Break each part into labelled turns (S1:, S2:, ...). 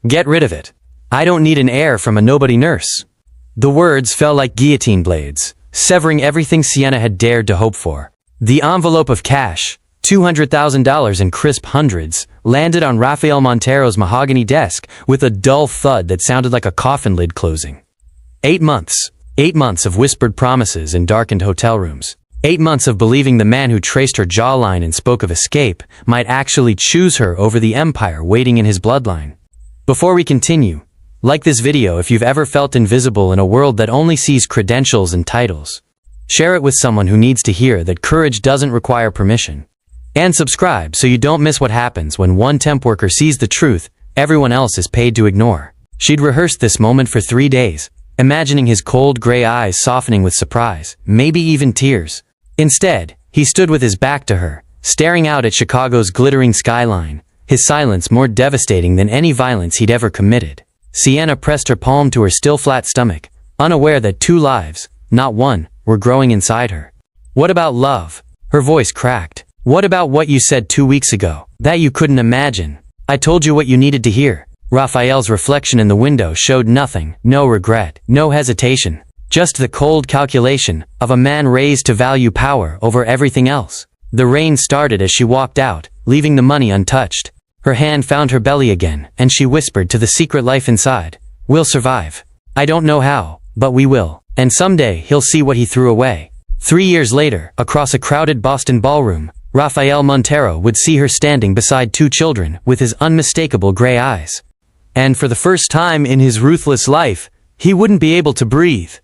S1: Get rid of it. I don't need an heir from a nobody nurse." The words fell like guillotine blades, severing everything Sienna had dared to hope for. The envelope of cash, $200,000 in crisp hundreds, landed on Rafael Montero's mahogany desk with a dull thud that sounded like a coffin lid closing. 8 months. 8 months of whispered promises in darkened hotel rooms. 8 months of believing the man who traced her jawline and spoke of escape might actually choose her over the empire waiting in his bloodline. Before we continue, like this video if you've ever felt invisible in a world that only sees credentials and titles. Share it with someone who needs to hear that courage doesn't require permission. And subscribe so you don't miss what happens when one temp worker sees the truth everyone else is paid to ignore. She'd rehearsed this moment for 3 days, imagining his cold gray eyes softening with surprise, maybe even tears. Instead, he stood with his back to her, staring out at Chicago's glittering skyline, his silence more devastating than any violence he'd ever committed. Sienna pressed her palm to her still flat stomach, unaware that 2 lives, not one, were growing inside her. "What about love?" Her voice cracked. "What about what you said 2 weeks ago? That you couldn't imagine? I told you what you needed to hear." Raphael's reflection in the window showed nothing, no regret, no hesitation. Just the cold calculation of a man raised to value power over everything else. The rain started as she walked out, leaving the money untouched. Her hand found her belly again, and she whispered to the secret life inside, "We'll survive. I don't know how, but we will. And someday he'll see what he threw away." 3 years later, across a crowded Boston ballroom, Rafael Montero would see her standing beside 2 children with his unmistakable gray eyes. And for the first time in his ruthless life, he wouldn't be able to breathe.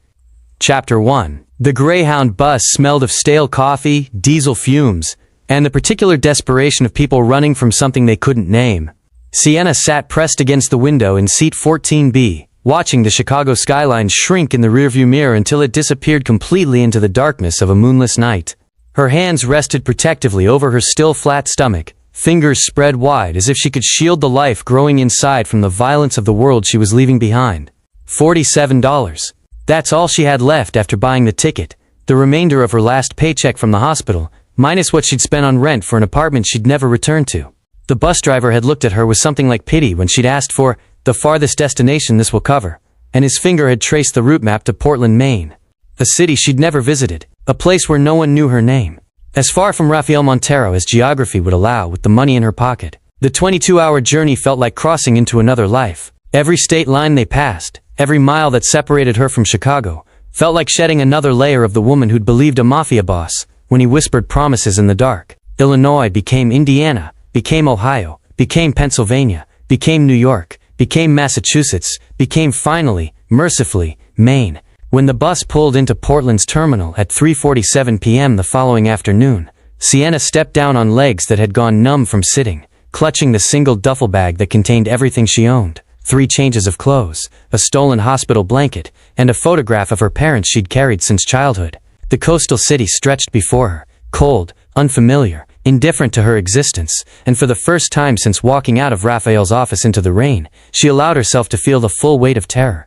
S1: Chapter 1. The Greyhound bus smelled of stale coffee, diesel fumes, and the particular desperation of people running from something they couldn't name. Sienna sat pressed against the window in seat 14B, watching the Chicago skyline shrink in the rearview mirror until it disappeared completely into the darkness of a moonless night. Her hands rested protectively over her still flat stomach, fingers spread wide as if she could shield the life growing inside from the violence of the world she was leaving behind. $47. That's all she had left after buying the ticket, the remainder of her last paycheck from the hospital, minus what she'd spent on rent for an apartment she'd never returned to. The bus driver had looked at her with something like pity when she'd asked for the farthest destination this will cover, and his finger had traced the route map to Portland, Maine. A city she'd never visited, a place where no one knew her name. As far from Rafael Montero as geography would allow with the money in her pocket. The 22-hour journey felt like crossing into another life. Every state line they passed, every mile that separated her from Chicago, felt like shedding another layer of the woman who'd believed a mafia boss when he whispered promises in the dark. Illinois became Indiana, became Ohio, became Pennsylvania, became New York, became Massachusetts, became finally, mercifully, Maine. When the bus pulled into Portland's terminal at 3:47 p.m. the following afternoon, Sienna stepped down on legs that had gone numb from sitting, clutching the single duffel bag that contained everything she owned. 3 changes of clothes, a stolen hospital blanket, and a photograph of her parents she'd carried since childhood. The coastal city stretched before her, cold, unfamiliar, indifferent to her existence, and for the first time since walking out of Raphael's office into the rain, she allowed herself to feel the full weight of terror.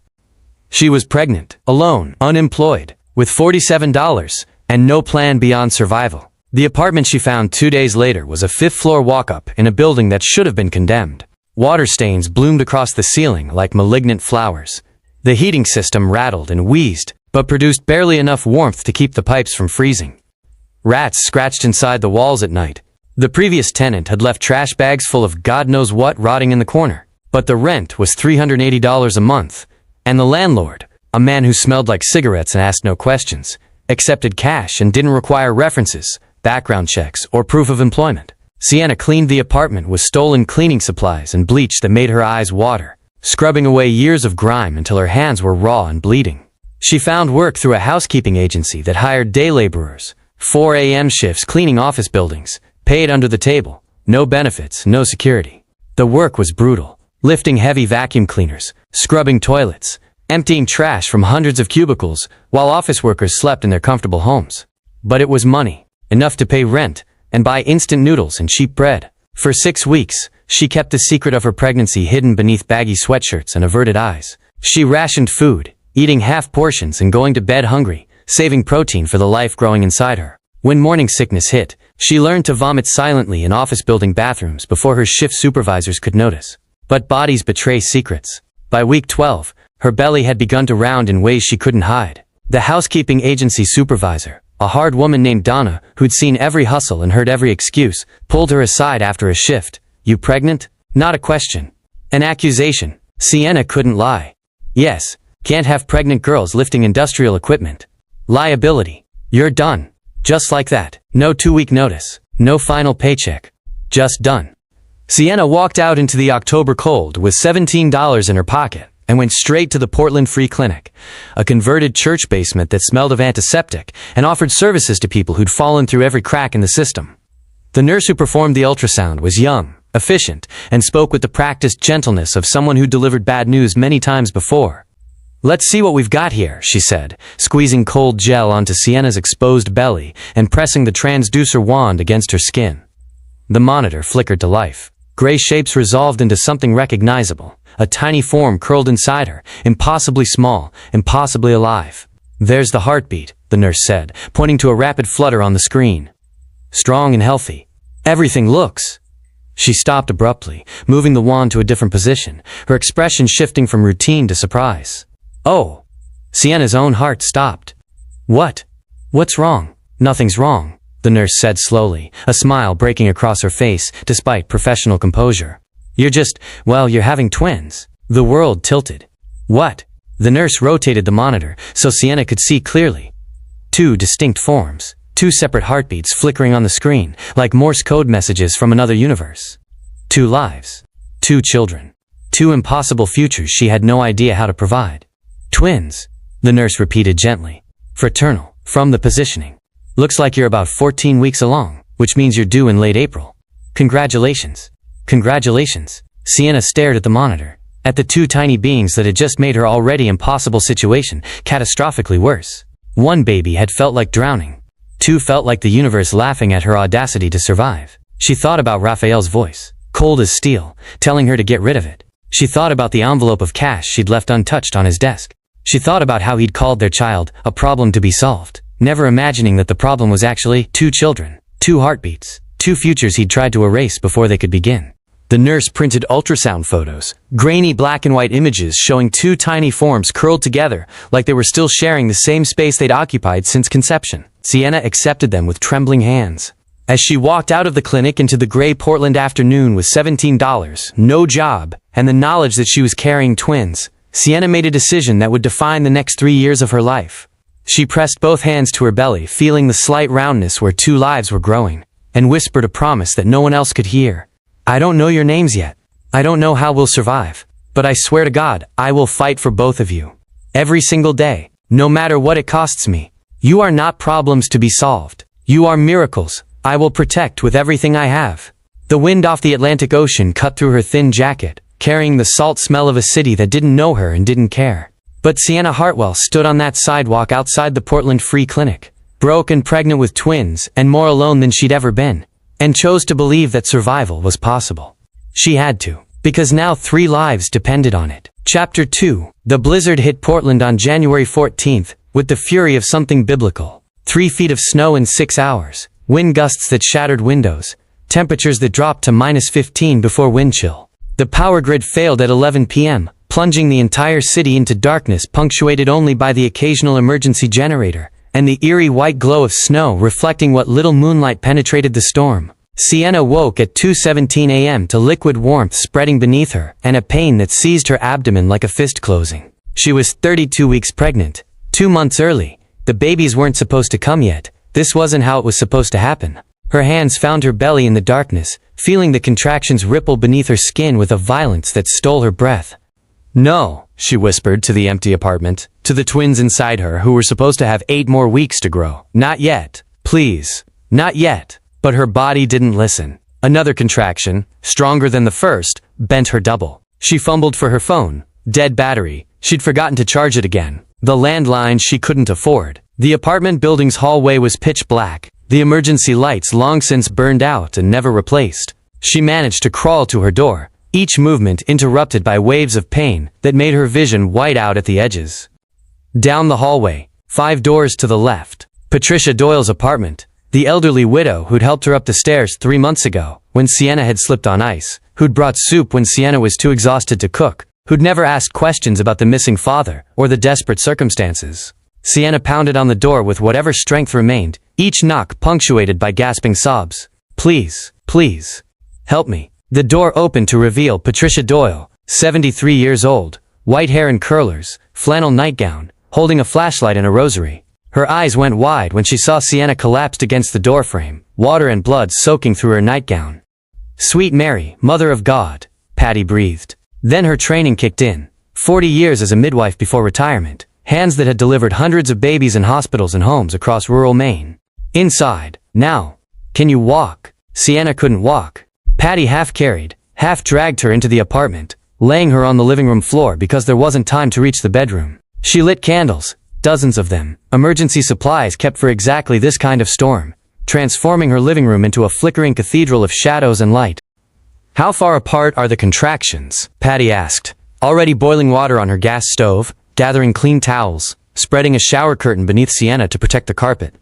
S1: She was pregnant, alone, unemployed, with $47, and no plan beyond survival. The apartment she found 2 days later was a 5th-floor walk-up in a building that should have been condemned. Water stains bloomed across the ceiling like malignant flowers. The heating system rattled and wheezed, but produced barely enough warmth to keep the pipes from freezing. Rats scratched inside the walls at night. The previous tenant had left trash bags full of God knows what rotting in the corner. But the rent was $380 a month. And the landlord, a man who smelled like cigarettes and asked no questions, accepted cash and didn't require references, background checks, or proof of employment. Sienna cleaned the apartment with stolen cleaning supplies and bleach that made her eyes water, scrubbing away years of grime until her hands were raw and bleeding. She found work through a housekeeping agency that hired day laborers, 4 a.m. shifts cleaning office buildings, paid under the table, no benefits, no security. The work was brutal. Lifting heavy vacuum cleaners, scrubbing toilets, emptying trash from hundreds of cubicles, while office workers slept in their comfortable homes. But it was money, enough to pay rent, and buy instant noodles and cheap bread. For 6 weeks, she kept the secret of her pregnancy hidden beneath baggy sweatshirts and averted eyes. She rationed food, eating half portions and going to bed hungry, saving protein for the life growing inside her. When morning sickness hit, she learned to vomit silently in office building bathrooms before her shift supervisors could notice. But bodies betray secrets. By week 12, her belly had begun to round in ways she couldn't hide. The housekeeping agency supervisor, a hard woman named Donna, who'd seen every hustle and heard every excuse, pulled her aside after a shift. "You pregnant?" Not a question. An accusation. Sienna couldn't lie. "Yes, can't have pregnant girls lifting industrial equipment." Liability. "You're done." Just like that. No 2-week notice. No final paycheck. Just done. Sienna walked out into the October cold with $17 in her pocket and went straight to the Portland Free Clinic, a converted church basement that smelled of antiseptic and offered services to people who'd fallen through every crack in the system. The nurse who performed the ultrasound was young, efficient, and spoke with the practiced gentleness of someone who delivered bad news many times before. "Let's see what we've got here," she said, squeezing cold gel onto Sienna's exposed belly and pressing the transducer wand against her skin. The monitor flickered to life. Gray shapes resolved into something recognizable, a tiny form curled inside her, impossibly small, impossibly alive. "There's the heartbeat," the nurse said, pointing to a rapid flutter on the screen. "Strong and healthy. Everything looks—" She stopped abruptly, moving the wand to a different position, her expression shifting from routine to surprise. "Oh!" Sienna's own heart stopped. "What? What's wrong?" "Nothing's wrong," the nurse said slowly, a smile breaking across her face despite professional composure. You're having twins." The world tilted. "What?" The nurse rotated the monitor so Sienna could see clearly. 2 distinct forms, 2 separate heartbeats flickering on the screen, like Morse code messages from another universe. 2 lives. 2 children. 2 impossible futures she had no idea how to provide. "Twins," the nurse repeated gently. "Fraternal, from the positioning. Looks like you're about 14 weeks along, which means you're due in late April. Congratulations." "Congratulations." Sienna stared at the monitor, at the 2 tiny beings that had just made her already impossible situation catastrophically worse. 1 baby had felt like drowning. 2 felt like the universe laughing at her audacity to survive. She thought about Raphael's voice, cold as steel, telling her to get rid of it. She thought about the envelope of cash she'd left untouched on his desk. She thought about how he'd called their child a problem to be solved, never imagining that the problem was actually 2 children, 2 heartbeats, 2 futures he'd tried to erase before they could begin. The nurse printed ultrasound photos, grainy black and white images showing 2 tiny forms curled together like they were still sharing the same space they'd occupied since conception. Sienna accepted them with trembling hands. As she walked out of the clinic into the gray Portland afternoon with $17, no job, and the knowledge that she was carrying twins, Sienna made a decision that would define the next 3 years of her life. She pressed both hands to her belly, feeling the slight roundness where 2 lives were growing, and whispered a promise that no one else could hear. "I don't know your names yet. I don't know how we'll survive. But I swear to God, I will fight for both of you. Every single day, no matter what it costs me. You are not problems to be solved. You are miracles I will protect with everything I have." The wind off the Atlantic Ocean cut through her thin jacket, carrying the salt smell of a city that didn't know her and didn't care. But Sienna Hartwell stood on that sidewalk outside the Portland Free Clinic, broke and pregnant with twins and more alone than she'd ever been, and chose to believe that survival was possible. She had to, because now 3 lives depended on it. Chapter 2. The blizzard hit Portland on January 14th, with the fury of something biblical. 3 feet of snow in 6 hours, wind gusts that shattered windows, temperatures that dropped to -15 before wind chill. The power grid failed at 11 p.m., plunging the entire city into darkness punctuated only by the occasional emergency generator, and the eerie white glow of snow reflecting what little moonlight penetrated the storm. Sienna woke at 2:17 a.m. to liquid warmth spreading beneath her and a pain that seized her abdomen like a fist closing. She was 32 weeks pregnant, 2 months early. The babies weren't supposed to come yet. This wasn't how it was supposed to happen. Her hands found her belly in the darkness, feeling the contractions ripple beneath her skin with a violence that stole her breath. "No," she whispered to the empty apartment, to the twins inside her who were supposed to have 8 more weeks to grow. "Not yet. Please. Not yet." But her body didn't listen. Another contraction, stronger than the first, bent her double. She fumbled for her phone. Dead battery. She'd forgotten to charge it again. The landline she couldn't afford. The apartment building's hallway was pitch black, the emergency lights long since burned out and never replaced. She managed to crawl to her door, each movement interrupted by waves of pain that made her vision white out at the edges. Down the hallway, 5 doors to the left, Patricia Doyle's apartment, the elderly widow who'd helped her up the stairs 3 months ago, when Sienna had slipped on ice, who'd brought soup when Sienna was too exhausted to cook, who'd never asked questions about the missing father or the desperate circumstances. Sienna pounded on the door with whatever strength remained, each knock punctuated by gasping sobs. Please, please, help me. The door opened to reveal Patricia Doyle, 73 years old, white hair in curlers, flannel nightgown, holding a flashlight and a rosary. Her eyes went wide when she saw Sienna collapsed against the doorframe, water and blood soaking through her nightgown. Sweet Mary, Mother of God, Patty breathed. Then her training kicked in. 40 years as a midwife before retirement, hands that had delivered hundreds of babies in hospitals and homes across rural Maine. Inside, now. Can you walk? Sienna couldn't walk. Patty half carried, half dragged her into the apartment, laying her on the living room floor because there wasn't time to reach the bedroom. She lit candles, dozens of them, emergency supplies kept for exactly this kind of storm, transforming her living room into a flickering cathedral of shadows and light. How far apart are the contractions? Patty asked, already boiling water on her gas stove, gathering clean towels, spreading a shower curtain beneath Sienna to protect the carpet.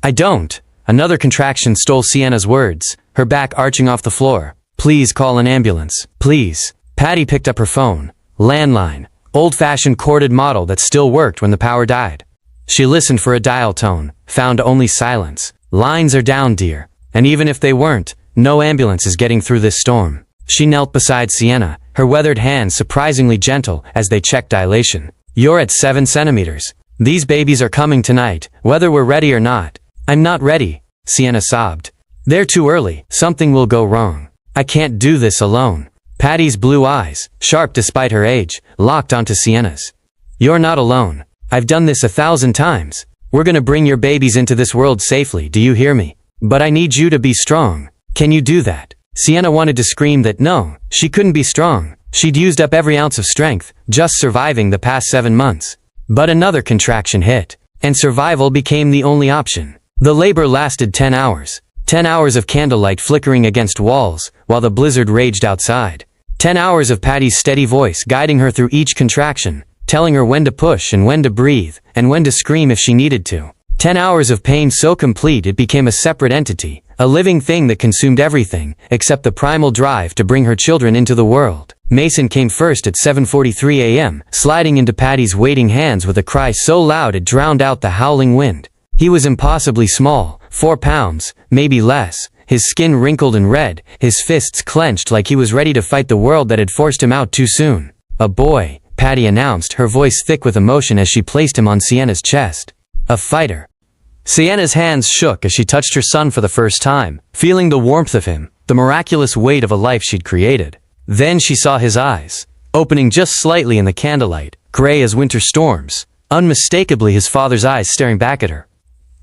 S1: I don't. Another contraction stole Sienna's words, her back arching off the floor. Please call an ambulance, please. Patty picked up her phone. Landline, old-fashioned corded model that still worked when the power died. She listened for a dial tone, found only silence. Lines are down, dear. And even if they weren't, no ambulance is getting through this storm. She knelt beside Sienna, her weathered hands surprisingly gentle as they checked dilation. You're at 7 centimeters. These babies are coming tonight, whether we're ready or not. I'm not ready, Sienna sobbed. They're too early. Something will go wrong. I can't do this alone. Patty's blue eyes, sharp despite her age, locked onto Sienna's. You're not alone. I've done this 1,000 times. We're gonna bring your babies into this world safely, do you hear me? But I need you to be strong. Can you do that? Sienna wanted to scream that no, she couldn't be strong. She'd used up every ounce of strength, just surviving the past 7 months. But another contraction hit, and survival became the only option. The labor lasted 10 hours. 10 hours of candlelight flickering against walls, while the blizzard raged outside. 10 hours of Patty's steady voice guiding her through each contraction, telling her when to push and when to breathe, and when to scream if she needed to. 10 hours of pain so complete it became a separate entity, a living thing that consumed everything, except the primal drive to bring her children into the world. Mason came first at 7:43 a.m., sliding into Patty's waiting hands with a cry so loud it drowned out the howling wind. He was impossibly small, 4 pounds, maybe less, his skin wrinkled and red, his fists clenched like he was ready to fight the world that had forced him out too soon. A boy, Patty announced, her voice thick with emotion as she placed him on Sienna's chest. A fighter. Sienna's hands shook as she touched her son for the first time, feeling the warmth of him, the miraculous weight of a life she'd created. Then she saw his eyes, opening just slightly in the candlelight, gray as winter storms, unmistakably his father's eyes staring back at her.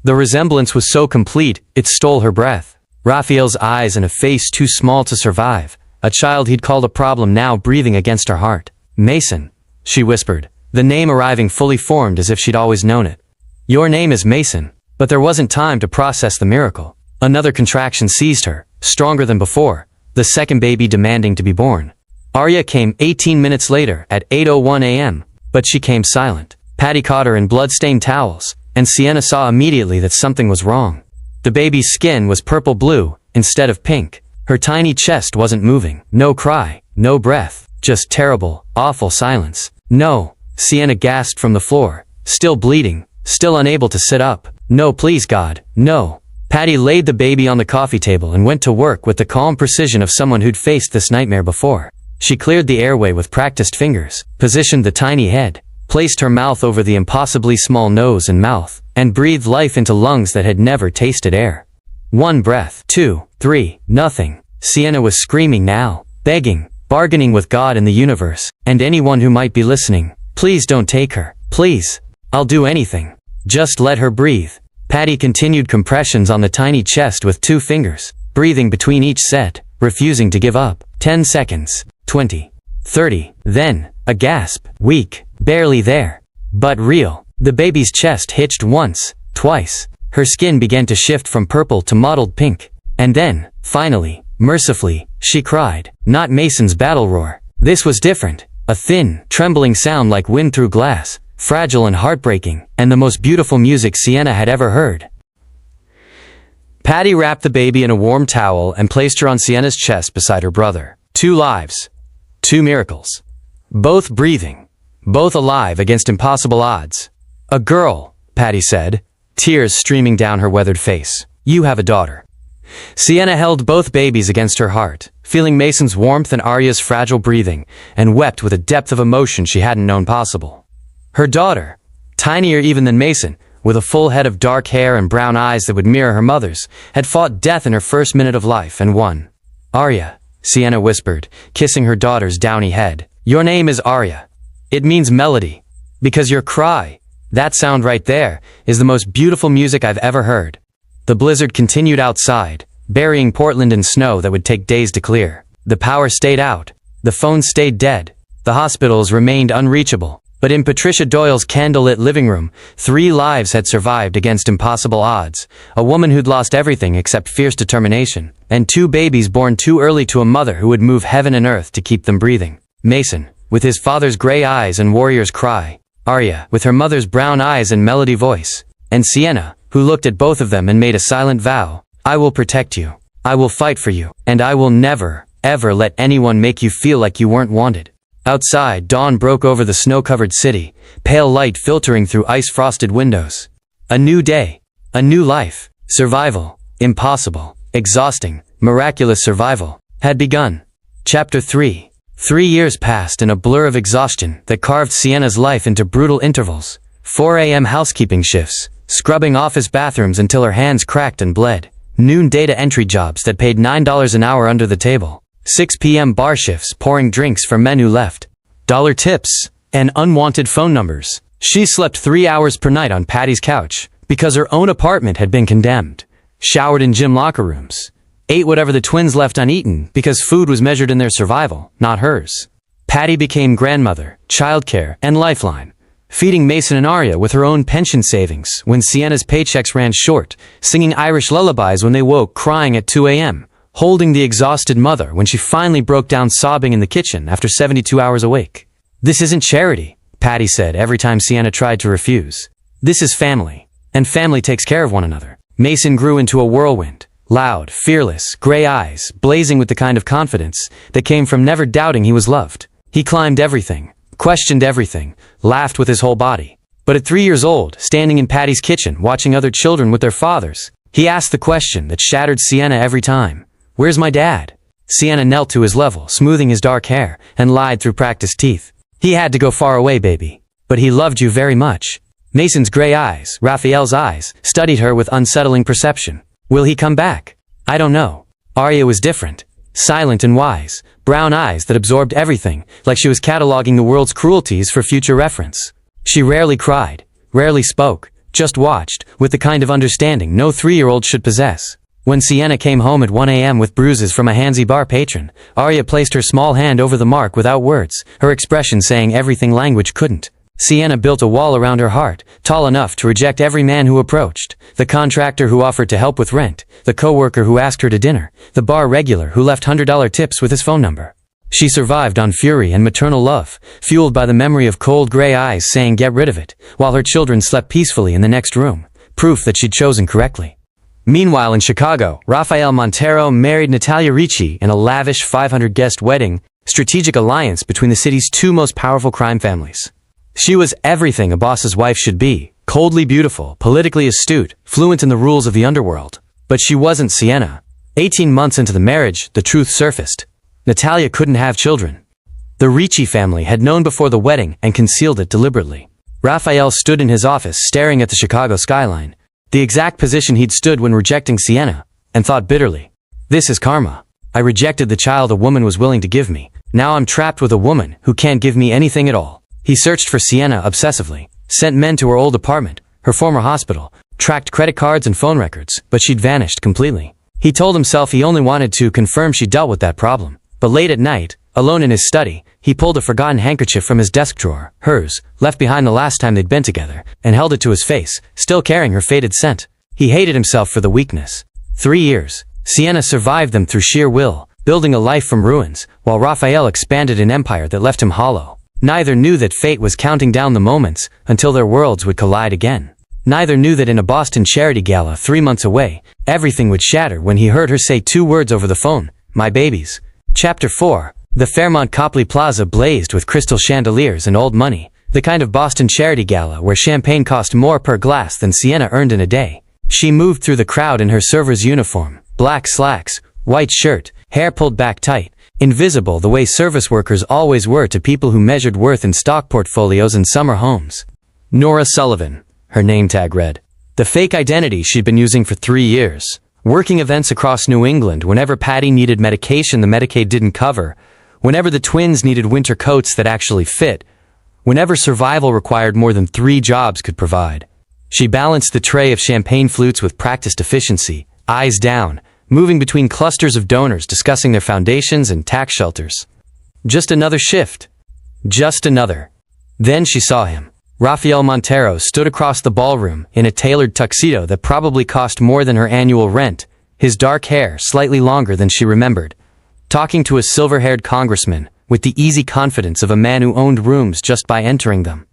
S1: The resemblance was so complete, it stole her breath. Raphael's eyes and a face too small to survive, a child he'd called a problem now breathing against her heart. Mason, she whispered, the name arriving fully formed as if she'd always known it. Your name is Mason. But there wasn't time to process the miracle. Another contraction seized her, stronger than before, the second baby demanding to be born. Arya came 18 minutes later at 8:01 a.m., but she came silent. Patty caught her in blood-stained towels, and Sienna saw immediately that something was wrong. The baby's skin was purple-blue instead of pink. Her tiny chest wasn't moving. No cry, no breath, just terrible, awful silence. No, Sienna gasped from the floor, still bleeding, still unable to sit up. No, please God, no. Patty laid the baby on the coffee table and went to work with the calm precision of someone who'd faced this nightmare before. She cleared the airway with practiced fingers, positioned the tiny head, placed her mouth over the impossibly small nose and mouth, and breathed life into lungs that had never tasted air. 1 breath, 2, 3, nothing. Sienna was screaming now, begging, bargaining with God and the universe, and anyone who might be listening. Please don't take her. Please. I'll do anything. Just let her breathe. Patty continued compressions on the tiny chest with 2 fingers, breathing between each set, refusing to give up. 10 seconds, 20, 30, then, a gasp, weak, barely there, but real. The baby's chest hitched once, twice. Her skin began to shift from purple to mottled pink. And then, finally, mercifully, she cried. Not Mason's battle roar. This was different. A thin, trembling sound like wind through glass. Fragile and heartbreaking, and the most beautiful music Sienna had ever heard. Patty wrapped the baby in a warm towel and placed her on Sienna's chest beside her brother. 2 lives. 2 miracles. Both breathing. Both alive against impossible odds. A girl, Patty said, tears streaming down her weathered face. You have a daughter. Sienna held both babies against her heart, feeling Mason's warmth and Arya's fragile breathing, and wept with a depth of emotion she hadn't known possible. Her daughter, tinier even than Mason, with a full head of dark hair and brown eyes that would mirror her mother's, had fought death in her first minute of life and won. Arya, Sienna whispered, kissing her daughter's downy head. Your name is Arya. It means melody. Because your cry, that sound right there, is the most beautiful music I've ever heard. The blizzard continued outside, burying Portland in snow that would take days to clear. The power stayed out. The phones stayed dead. The hospitals remained unreachable. But in Patricia Doyle's candlelit living room, 3 lives had survived against impossible odds. A woman who'd lost everything except fierce determination, and 2 babies born too early to a mother who would move heaven and earth to keep them breathing. Mason, with his father's gray eyes and warrior's cry. Arya, with her mother's brown eyes and melody voice. And Sienna, who looked at both of them and made a silent vow. I will protect you. I will fight for you. And I will never, ever let anyone make you feel like you weren't wanted. Outside, dawn broke over the snow-covered city, pale light filtering through ice-frosted windows. A new day. A new life. Survival. Impossible. Exhausting. Miraculous survival. Had begun. Chapter 3. 3 years passed in a blur of exhaustion that carved Sienna's life into brutal intervals. 4 a.m. housekeeping shifts, scrubbing office bathrooms until her hands cracked and bled. Noon data entry jobs that paid $9 an hour under the table. 6 p.m. bar shifts pouring drinks for men who left. Dollar tips and unwanted phone numbers. She slept 3 hours per night on Patty's couch because her own apartment had been condemned. Showered in gym locker rooms. Ate whatever the twins left uneaten because food was measured in their survival, not hers. Patty became grandmother, childcare, and lifeline. Feeding Mason and Arya with her own pension savings when Sienna's paychecks ran short, singing Irish lullabies when they woke crying at 2 a.m., holding the exhausted mother when she finally broke down sobbing in the kitchen after 72 hours awake. This isn't charity, Patty said every time Sienna tried to refuse. This is family, and family takes care of one another. Mason grew into a whirlwind, loud, fearless, gray eyes, blazing with the kind of confidence that came from never doubting he was loved. He climbed everything, questioned everything, laughed with his whole body. But at 3 years old, standing in Patty's kitchen watching other children with their fathers, he asked the question that shattered Sienna every time. Where's my dad? Sienna knelt to his level, smoothing his dark hair, and lied through practiced teeth. He had to go far away, baby. But he loved you very much. Mason's gray eyes, Raphael's eyes, studied her with unsettling perception. Will he come back? I don't know. Arya was different. Silent and wise, brown eyes that absorbed everything, like she was cataloging the world's cruelties for future reference. She rarely cried, rarely spoke, just watched, with the kind of understanding no 3-year-old should possess. When Sienna came home at 1 a.m. with bruises from a handsy bar patron, Arya placed her small hand over the mark without words, her expression saying everything language couldn't. Sienna built a wall around her heart, tall enough to reject every man who approached. The contractor who offered to help with rent, the coworker who asked her to dinner, the bar regular who left $100 tips with his phone number. She survived on fury and maternal love, fueled by the memory of cold gray eyes saying get rid of it, while her children slept peacefully in the next room, proof that she'd chosen correctly. Meanwhile in Chicago, Rafael Montero married Natalia Ricci in a lavish 500-guest wedding, strategic alliance between the city's 2 most powerful crime families. She was everything a boss's wife should be, coldly beautiful, politically astute, fluent in the rules of the underworld. But she wasn't Sienna. 18 months into the marriage, the truth surfaced. Natalia couldn't have children. The Ricci family had known before the wedding and concealed it deliberately. Rafael stood in his office staring at the Chicago skyline, the exact position he'd stood when rejecting Sienna, and thought bitterly, this is karma. I rejected the child a woman was willing to give me. Now I'm trapped with a woman who can't give me anything at all. He searched for Sienna obsessively, sent men to her old apartment, her former hospital, tracked credit cards and phone records, but she'd vanished completely. He told himself he only wanted to confirm she dealt with that problem. But late at night, alone in his study, he pulled a forgotten handkerchief from his desk drawer, hers, left behind the last time they'd been together, and held it to his face, still carrying her faded scent. He hated himself for the weakness. 3 years. Sienna survived them through sheer will, building a life from ruins, while Raphael expanded an empire that left him hollow. Neither knew that fate was counting down the moments until their worlds would collide again. Neither knew that in a Boston charity gala 3 months away, everything would shatter when he heard her say 2 words over the phone, my babies. Chapter 4. The Fairmont Copley Plaza blazed with crystal chandeliers and old money, the kind of Boston charity gala where champagne cost more per glass than Sienna earned in a day. She moved through the crowd in her server's uniform, black slacks, white shirt, hair pulled back tight, invisible the way service workers always were to people who measured worth in stock portfolios and summer homes. Nora Sullivan, her name tag read. The fake identity she'd been using for 3 years. Working events across New England whenever Patty needed medication the Medicaid didn't cover, whenever the twins needed winter coats that actually fit, whenever survival required more than 3 jobs could provide. She balanced the tray of champagne flutes with practiced efficiency, eyes down, moving between clusters of donors discussing their foundations and tax shelters. Just another shift. Just another. Then she saw him. Rafael Montero stood across the ballroom in a tailored tuxedo that probably cost more than her annual rent, his dark hair slightly longer than she remembered, talking to a silver-haired congressman with the easy confidence of a man who owned rooms just by entering them.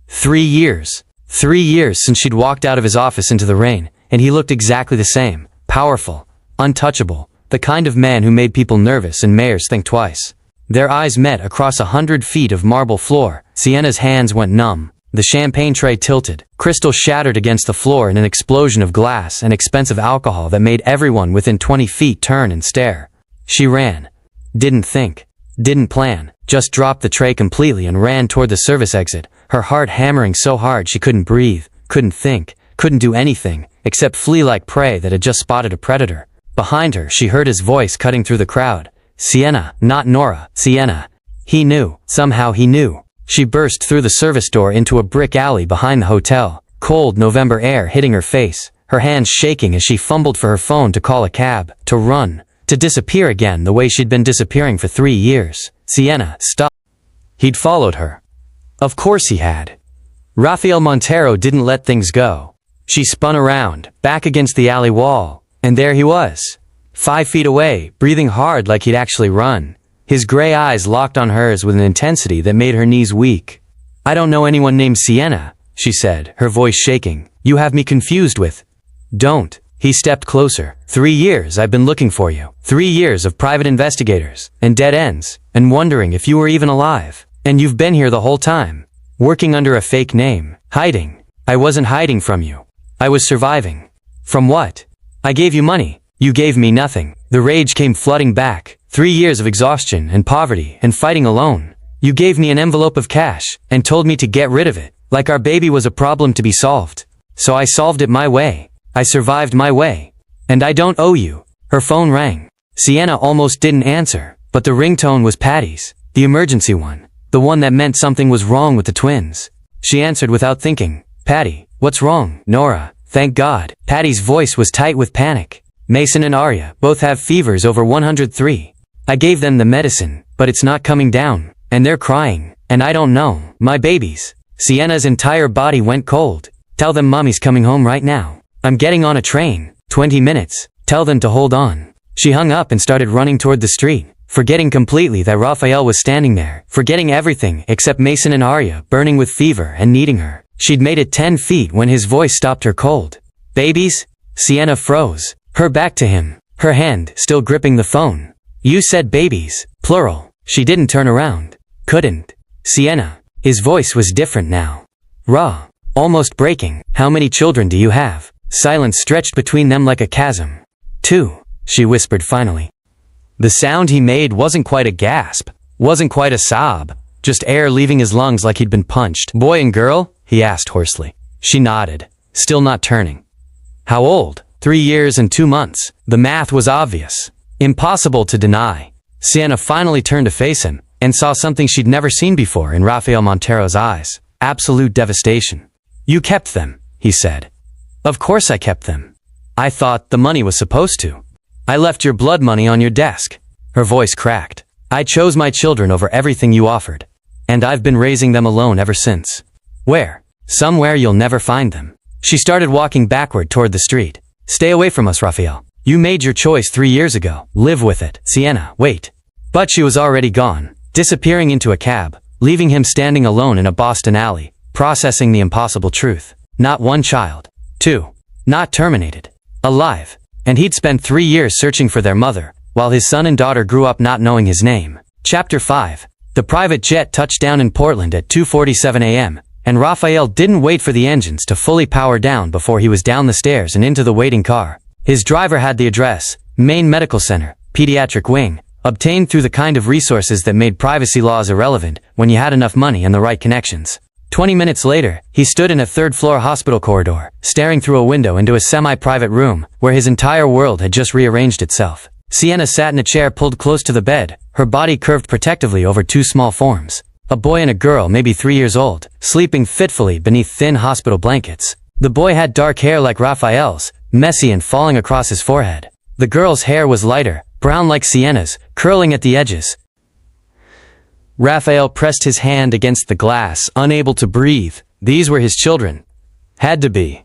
S1: 3 years. 3 years since she'd walked out of his office into the rain, and he looked exactly the same, powerful, untouchable, the kind of man who made people nervous and mayors think twice. Their eyes met across 100 feet of marble floor. Sienna's hands went numb. The champagne tray tilted, crystal shattered against the floor in an explosion of glass and expensive alcohol that made everyone within 20 feet turn and stare. She ran. Didn't think. Didn't plan. Just dropped the tray completely and ran toward the service exit, her heart hammering so hard she couldn't breathe, couldn't think, couldn't do anything, except flee like prey that had just spotted a predator. Behind her, she heard his voice cutting through the crowd. Sienna, not Nora, Sienna. He knew. Somehow he knew. She burst through the service door into a brick alley behind the hotel, cold November air hitting her face, her hands shaking as she fumbled for her phone to call a cab, to run, to disappear again the way she'd been disappearing for 3 years. Sienna, stop. He'd followed her. Of course he had. Rafael Montero didn't let things go. She spun around, back against the alley wall, and there he was. 5 feet away, breathing hard like he'd actually run. His gray eyes locked on hers with an intensity that made her knees weak. I don't know anyone named Sienna, she said, her voice shaking. You have me confused with. Don't. He stepped closer. 3 years I've been looking for you. 3 years of private investigators, and dead ends, and wondering if you were even alive. And you've been here the whole time. Working under a fake name. Hiding. I wasn't hiding from you. I was surviving. From what? I gave you money. You gave me nothing. The rage came flooding back. 3 years of exhaustion and poverty and fighting alone. You gave me an envelope of cash and told me to get rid of it, like our baby was a problem to be solved. So I solved it my way. I survived my way. And I don't owe you. Her phone rang. Sienna almost didn't answer, but the ringtone was Patty's, the emergency one, the one that meant something was wrong with the twins. She answered without thinking. Patty, what's wrong? Nora, thank God. Patty's voice was tight with panic. Mason and Arya both have fevers over 103. I gave them the medicine, but it's not coming down, and they're crying, and I don't know. My babies. Sienna's entire body went cold. Tell them mommy's coming home right now. I'm getting on a train. 20 minutes. Tell them to hold on. She hung up and started running toward the street, forgetting completely that Raphael was standing there, forgetting everything except Mason and Arya burning with fever and needing her. She'd made it 10 feet when his voice stopped her cold. Babies? Sienna froze, her back to him, her hand still gripping the phone. You said babies, plural. She didn't turn around. Couldn't. Sienna. His voice was different now. Raw. Almost breaking. How many children do you have? Silence stretched between them like a chasm. 2, she whispered finally. The sound he made wasn't quite a gasp, wasn't quite a sob, just air leaving his lungs like he'd been punched. Boy and girl? He asked hoarsely. She nodded, still not turning. How old? 3 years and 2 months. The math was obvious. Impossible to deny. Sienna finally turned to face him, and saw something she'd never seen before in Rafael Montero's eyes. Absolute devastation. You kept them, he said. Of course I kept them. I thought the money was supposed to. I left your blood money on your desk. Her voice cracked. I chose my children over everything you offered. And I've been raising them alone ever since. Where? Somewhere you'll never find them. She started walking backward toward the street. Stay away from us, Raphael. You made your choice 3 years ago. Live with it. Sienna, wait. But she was already gone, disappearing into a cab, leaving him standing alone in a Boston alley, processing the impossible truth. Not 1 child. 2. Not terminated. Alive. And he'd spent 3 years searching for their mother, while his son and daughter grew up not knowing his name. Chapter 5. The private jet touched down in Portland at 2:47 a.m., and Raphael didn't wait for the engines to fully power down before he was down the stairs and into the waiting car. His driver had the address, Maine Medical Center, Pediatric Wing, obtained through the kind of resources that made privacy laws irrelevant when you had enough money and the right connections. 20 minutes later, he stood in a third-floor hospital corridor, staring through a window into a semi-private room where his entire world had just rearranged itself. Sienna sat in a chair pulled close to the bed, her body curved protectively over two small forms. A boy and a girl, maybe 3 years old, sleeping fitfully beneath thin hospital blankets. The boy had dark hair like Raphael's, messy and falling across his forehead. The girl's hair was lighter, brown like Sienna's, curling at the edges. Raphael pressed his hand against the glass, unable to breathe. These were his children. Had to be.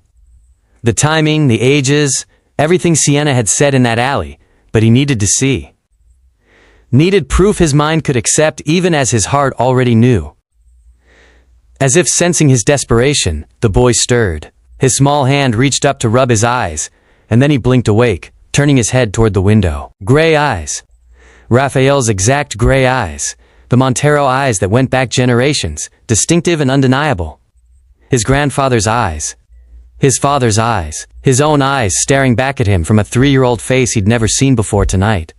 S1: The timing, the ages, everything Sienna had said in that alley, but he needed to see. Needed proof his mind could accept even as his heart already knew. As if sensing his desperation, the boy stirred. His small hand reached up to rub his eyes, and then he blinked awake, turning his head toward the window. Gray eyes. Raphael's exact gray eyes. The Montero eyes that went back generations, distinctive and undeniable. His grandfather's eyes. His father's eyes. His own eyes staring back at him from a 3-year-old face he'd never seen before tonight.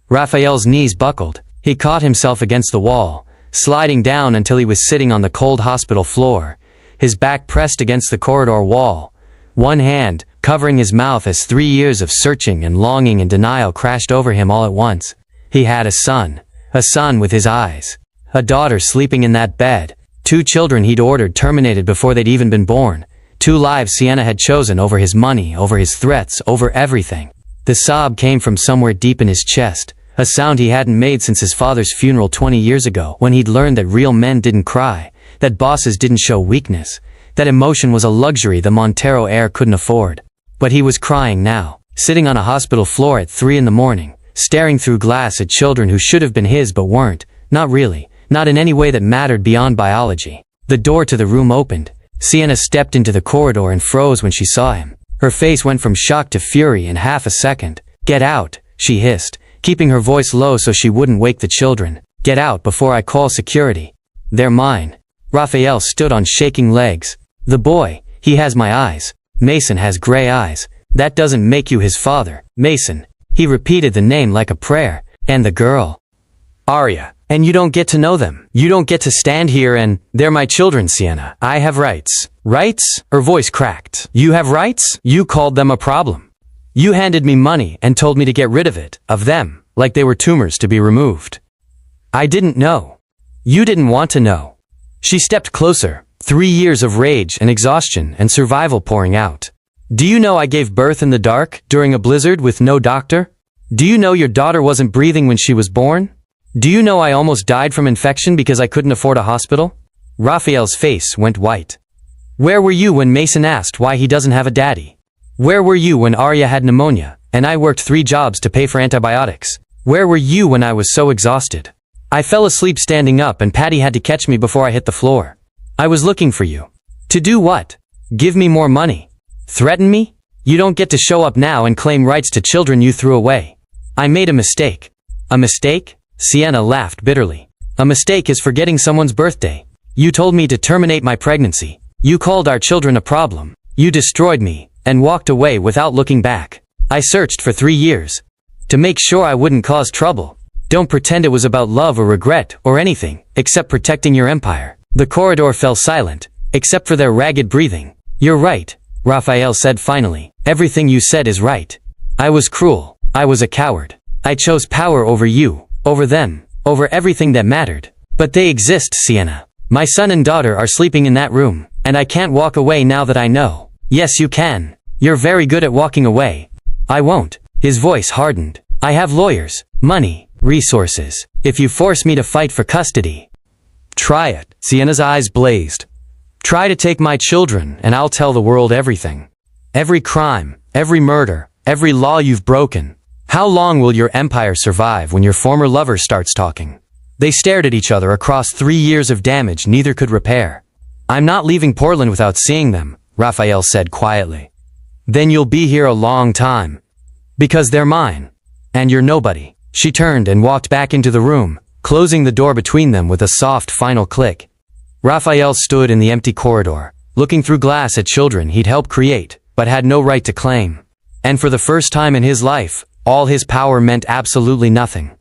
S1: Raphael's knees buckled. He caught himself against the wall, sliding down until he was sitting on the cold hospital floor, his back pressed against the corridor wall, one hand covering his mouth as 3 years of searching and longing and denial crashed over him all at once. He had a son with his eyes, a daughter sleeping in that bed, 2 children he'd ordered terminated before they'd even been born, 2 lives Sienna had chosen over his money, over his threats, over everything. The sob came from somewhere deep in his chest, a sound he hadn't made since his father's funeral 20 years ago, when he'd learned that real men didn't cry, that bosses didn't show weakness, that emotion was a luxury the Montero heir couldn't afford. But he was crying now, sitting on a hospital floor at 3 in the morning, staring through glass at children who should have been his but weren't, not really, not in any way that mattered beyond biology. The door to the room opened. Sienna stepped into the corridor and froze when she saw him. Her face went from shock to fury in half a second. "Get out," she hissed, keeping her voice low so she wouldn't wake the children. "Get out before I call security. They're mine." Raphael stood on shaking legs. "The boy, he has my eyes. Mason has gray eyes. That doesn't make you his father, Mason." He repeated the name like a prayer. "And the girl? Arya. And you don't get to know them. You don't get to stand here and, they're my children, Sienna. I have rights." "Rights?" Her voice cracked. "You have rights? You called them a problem. You handed me money and told me to get rid of it, of them, like they were tumors to be removed. I didn't know. You didn't want to know." She stepped closer, 3 years of rage and exhaustion and survival pouring out. "Do you know I gave birth in the dark, during a blizzard with no doctor? Do you know your daughter wasn't breathing when she was born? Do you know I almost died from infection because I couldn't afford a hospital?" Raphael's face went white. "Where were you when Mason asked why he doesn't have a daddy? Where were you when Arya had pneumonia, and I worked 3 jobs to pay for antibiotics? Where were you when I was so exhausted? I fell asleep standing up and Patty had to catch me before I hit the floor. I was looking for you. To do what? Give me more money? Threaten me? You don't get to show up now and claim rights to children you threw away. I made a mistake." "A mistake?" Sienna laughed bitterly. "A mistake is forgetting someone's birthday. You told me to terminate my pregnancy. You called our children a problem. You destroyed me, and walked away without looking back. I searched for 3 years. To make sure I wouldn't cause trouble. Don't pretend it was about love or regret, or anything, except protecting your empire." The corridor fell silent, except for their ragged breathing. "You're right," Raphael said finally. "Everything you said is right. I was cruel. I was a coward. I chose power over you, over them, over everything that mattered. But they exist, Sienna. My son and daughter are sleeping in that room, and I can't walk away now that I know." "Yes, you can. You're very good at walking away." "I won't." His voice hardened. "I have lawyers, money, resources. If you force me to fight for custody." "Try it." Sienna's eyes blazed. "Try to take my children, and I'll tell the world everything. Every crime, every murder, every law you've broken. How long will your empire survive when your former lover starts talking?" They stared at each other across 3 years of damage neither could repair. "I'm not leaving Portland without seeing them," Raphael said quietly. "Then you'll be here a long time. Because they're mine. And you're nobody. She turned and walked back into the room, closing the door between them with a soft final click. Raphael stood in the empty corridor, looking through glass at children he'd helped create, but had no right to claim. And for the first time in his life, all his power meant absolutely nothing.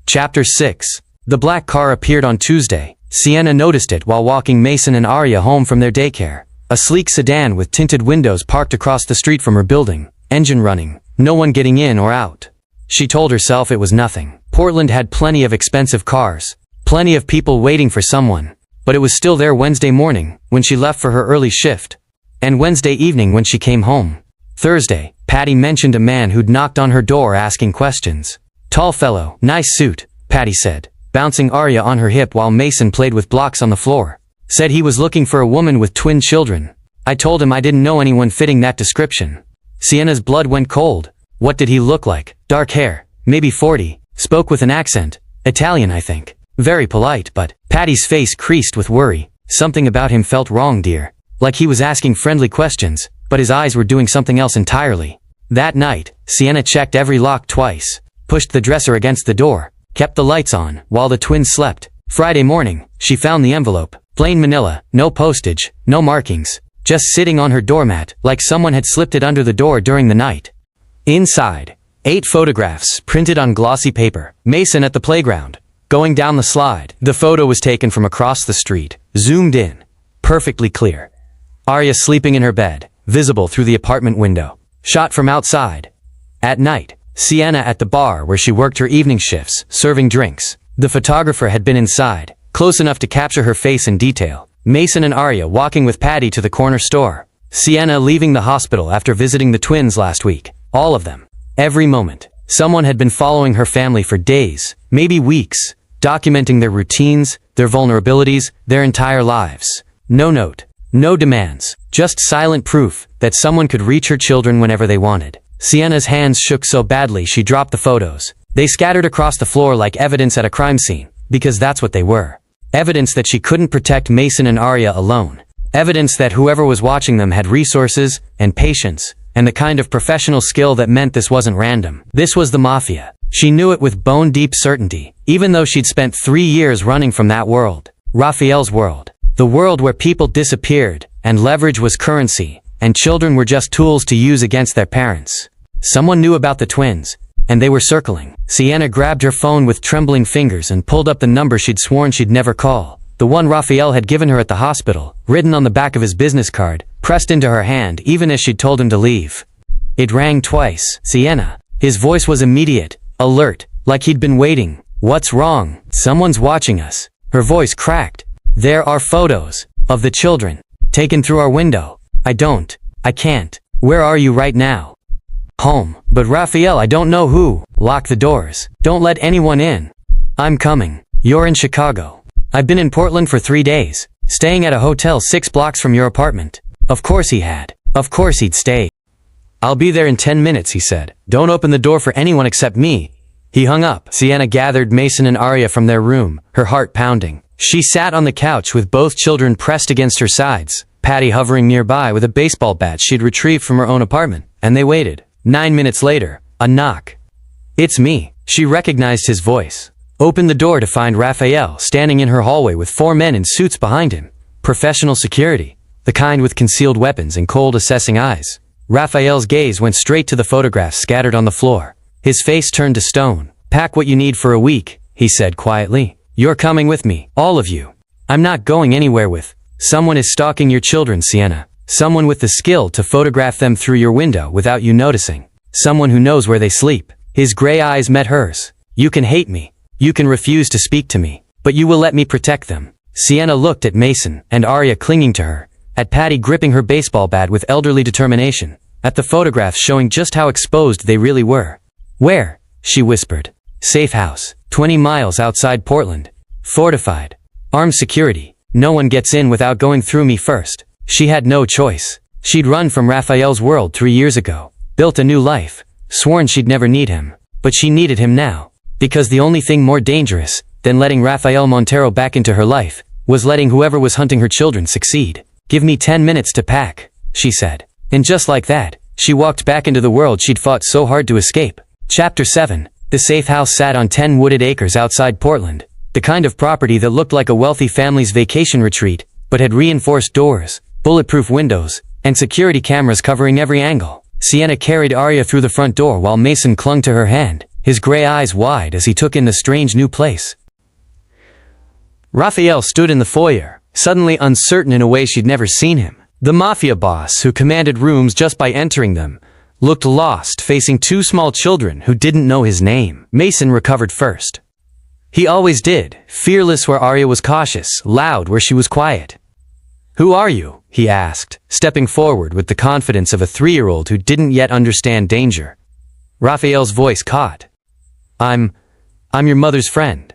S1: Chapter 6. The black car appeared on Tuesday. Sienna noticed it while walking Mason and Arya home from their daycare. A sleek sedan with tinted windows parked across the street from her building, engine running, no one getting in or out. She told herself it was nothing. Portland had plenty of expensive cars, plenty of people waiting for someone, but it was still there Wednesday morning when she left for her early shift, and Wednesday evening when she came home. Thursday, Patty mentioned a man who'd knocked on her door asking questions. Tall fellow, nice suit, Patty said, bouncing Arya on her hip while Mason played with blocks on the floor. Said he was looking for a woman with twin children. I told him I didn't know anyone fitting that description. Sienna's blood went cold. What did he look like? Dark hair, maybe 40, spoke with an accent. Italian, I think. Very polite, but Patty's face creased with worry. Something about him felt wrong, dear. Like he was asking friendly questions, but his eyes were doing something else entirely. That night, Sienna checked every lock twice, pushed the dresser against the door, kept the lights on while the twins slept. Friday morning, she found the envelope. Plain manila, no postage, no markings, just sitting on her doormat like someone had slipped it under the door during the night. Inside, 8 photographs printed on glossy paper. Mason at the playground, going down the slide. The photo was taken from across the street, zoomed in, perfectly clear. Arya sleeping in her bed, visible through the apartment window. Shot from outside. At night, Sienna at the bar where she worked her evening shifts, serving drinks. The photographer had been inside, close enough to capture her face in detail. Mason and Arya walking with Patty to the corner store. Sienna leaving the hospital after visiting the twins last week. All of them. Every moment. Someone had been following her family for days, maybe weeks, documenting their routines, their vulnerabilities, their entire lives. No note. No demands. Just silent proof that someone could reach her children whenever they wanted. Sienna's hands shook so badly she dropped the photos. They scattered across the floor like evidence at a crime scene, because that's what they were. Evidence that she couldn't protect Mason and Arya alone. Evidence that whoever was watching them had resources and patience and the kind of professional skill that meant this wasn't random. This was the Mafia. She knew it with bone-deep certainty, even though she'd spent 3 years running from that world. Raphael's world. The world where people disappeared, and leverage was currency, and children were just tools to use against their parents. Someone knew about the twins, and they were circling. Sienna grabbed her phone with trembling fingers and pulled up the number she'd sworn she'd never call. The one Raphael had given her at the hospital, written on the back of his business card, pressed into her hand even as she'd told him to leave. It rang twice. Sienna. His voice was immediate, alert, like he'd been waiting. What's wrong? Someone's watching us. Her voice cracked. There are photos of the children, taken through our window. I can't. Where are you right now? Home. But Raphael, I don't know who. Lock the doors. Don't let anyone in. I'm coming. You're in Chicago. I've been in Portland for 3 days, staying at a hotel 6 blocks from your apartment. Of course he had. Of course he'd stay. I'll be there in 10 minutes, he said. Don't open the door for anyone except me. He hung up. Sienna gathered Mason and Arya from their room, her heart pounding. She sat on the couch with both children pressed against her sides, Patty hovering nearby with a baseball bat she'd retrieved from her own apartment, and they waited. 9 minutes later, a knock. It's me. She recognized his voice. Opened the door to find Raphael standing in her hallway with 4 men in suits behind him. Professional security. The kind with concealed weapons and cold assessing eyes. Raphael's gaze went straight to the photographs scattered on the floor. His face turned to stone. Pack what you need for a week, he said quietly. You're coming with me, all of you. I'm not going anywhere with. Someone is stalking your children, Sienna. Someone with the skill to photograph them through your window without you noticing. Someone who knows where they sleep. His gray eyes met hers. You can hate me. You can refuse to speak to me, but you will let me protect them. Sienna looked at Mason and Arya clinging to her, at Patty gripping her baseball bat with elderly determination, at the photographs showing just how exposed they really were. Where? She whispered. Safe house, 20 miles outside Portland. Fortified. Armed security. No one gets in without going through me first. She had no choice. She'd run from Raphael's world 3 years ago, built a new life, sworn she'd never need him, but she needed him now. Because the only thing more dangerous than letting Rafael Montero back into her life was letting whoever was hunting her children succeed. Give me 10 minutes to pack, she said. And just like that, she walked back into the world she'd fought so hard to escape. Chapter 7. The safe house sat on 10 wooded acres outside Portland, the kind of property that looked like a wealthy family's vacation retreat, but had reinforced doors, bulletproof windows, and security cameras covering every angle. Sienna carried Arya through the front door while Mason clung to her hand, his gray eyes wide as he took in the strange new place. Raphael stood in the foyer, suddenly uncertain in a way she'd never seen him. The Mafia boss, who commanded rooms just by entering them, looked lost facing two small children who didn't know his name. Mason recovered first. He always did, fearless where Arya was cautious, loud where she was quiet. "Who are you?" he asked, stepping forward with the confidence of a 3-year-old who didn't yet understand danger. Raphael's voice caught. I'm your mother's friend.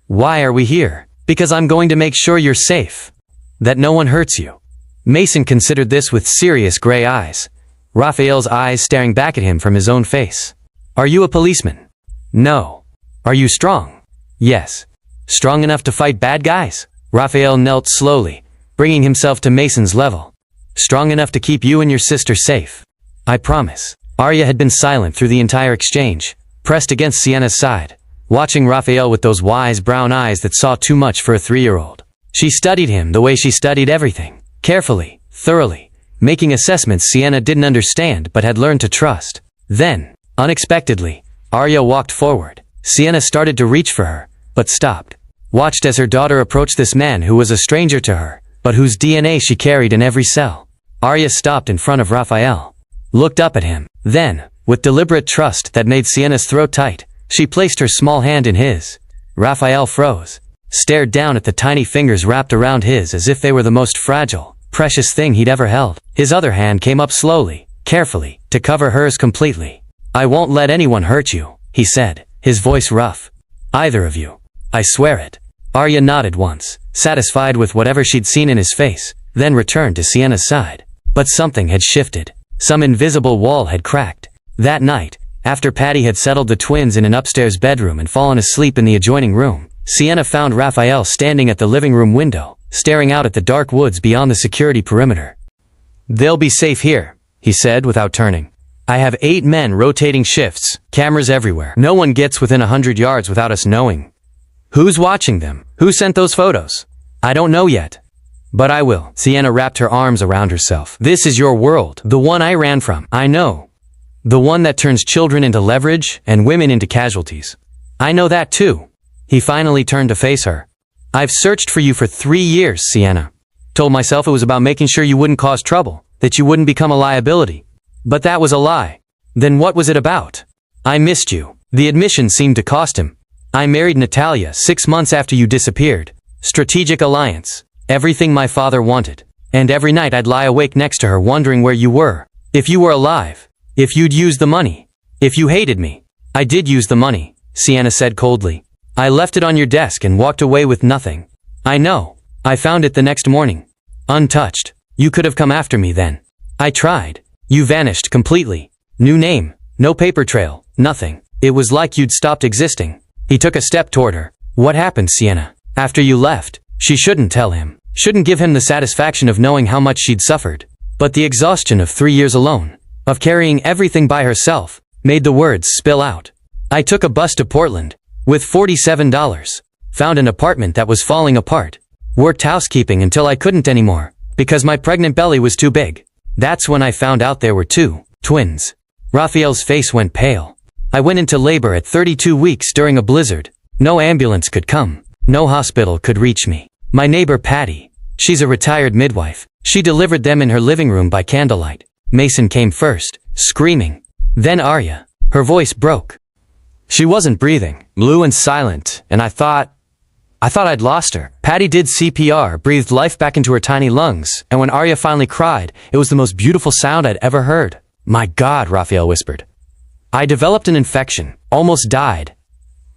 S1: Why are we here?" "Because I'm going to make sure you're safe. That no one hurts you." Mason considered this with serious gray eyes, Raphael's eyes staring back at him from his own face. "Are you a policeman?" "No." "Are you strong?" "Yes." "Strong enough to fight bad guys?" Raphael knelt slowly, bringing himself to Mason's level. "Strong enough to keep you and your sister safe. I promise." Arya had been silent through the entire exchange, pressed against Sienna's side, watching Raphael with those wise brown eyes that saw too much for a 3-year-old. She studied him the way she studied everything, carefully, thoroughly, making assessments Sienna didn't understand but had learned to trust. Then, unexpectedly, Arya walked forward. Sienna started to reach for her, but stopped, watched as her daughter approached this man who was a stranger to her, but whose DNA she carried in every cell. Arya stopped in front of Raphael, looked up at him. Then, with deliberate trust that made Sienna's throat tight, she placed her small hand in his. Raphael froze, stared down at the tiny fingers wrapped around his as if they were the most fragile, precious thing he'd ever held. His other hand came up slowly, carefully, to cover hers completely. "I won't let anyone hurt you," he said, his voice rough. "Either of you. I swear it." Arya nodded once, satisfied with whatever she'd seen in his face, then returned to Sienna's side. But something had shifted. Some invisible wall had cracked. That night, after Patty had settled the twins in an upstairs bedroom and fallen asleep in the adjoining room, Sienna found Raphael standing at the living room window, staring out at the dark woods beyond the security perimeter. "They'll be safe here," he said without turning. "I have 8 men rotating shifts, cameras everywhere. No one gets within 100 yards without us knowing. Who's watching them? Who sent those photos? I don't know yet. But I will." Sienna wrapped her arms around herself. "This is your world, the one I ran from. I know. The one that turns children into leverage and women into casualties. I know that too." He finally turned to face her. "I've searched for you for 3 years, Sienna. Told myself it was about making sure you wouldn't cause trouble, that you wouldn't become a liability. But that was a lie. Then what was it about? I missed you." The admission seemed to cost him. "I married Natalia 6 months after you disappeared. Strategic alliance. Everything my father wanted. And every night I'd lie awake next to her wondering where you were. If you were alive. If you'd used the money. If you hated me." "I did use the money," Sienna said coldly. "I left it on your desk and walked away with nothing." "I know. I found it the next morning. Untouched. You could have come after me then. I tried. You vanished completely. New name. No paper trail. Nothing. It was like you'd stopped existing." He took a step toward her. "What happened, Sienna? After you left?" She shouldn't tell him. Shouldn't give him the satisfaction of knowing how much she'd suffered. But the exhaustion of 3 years alone, of carrying everything by herself, made the words spill out. "I took a bus to Portland. With $47. Found an apartment that was falling apart. Worked housekeeping until I couldn't anymore, because my pregnant belly was too big. That's when I found out there were 2 twins." Raphael's face went pale. "I went into labor at 32 weeks during a blizzard. No ambulance could come. No hospital could reach me. My neighbor Patty, she's a retired midwife. She delivered them in her living room by candlelight." Mason came first, screaming. Then Arya. Her voice broke. She wasn't breathing, blue and silent, and I thought I'd lost her. Patty did CPR, breathed life back into her tiny lungs, and when Arya finally cried, it was the most beautiful sound I'd ever heard. "My God," Raphael whispered. "I developed an infection, almost died.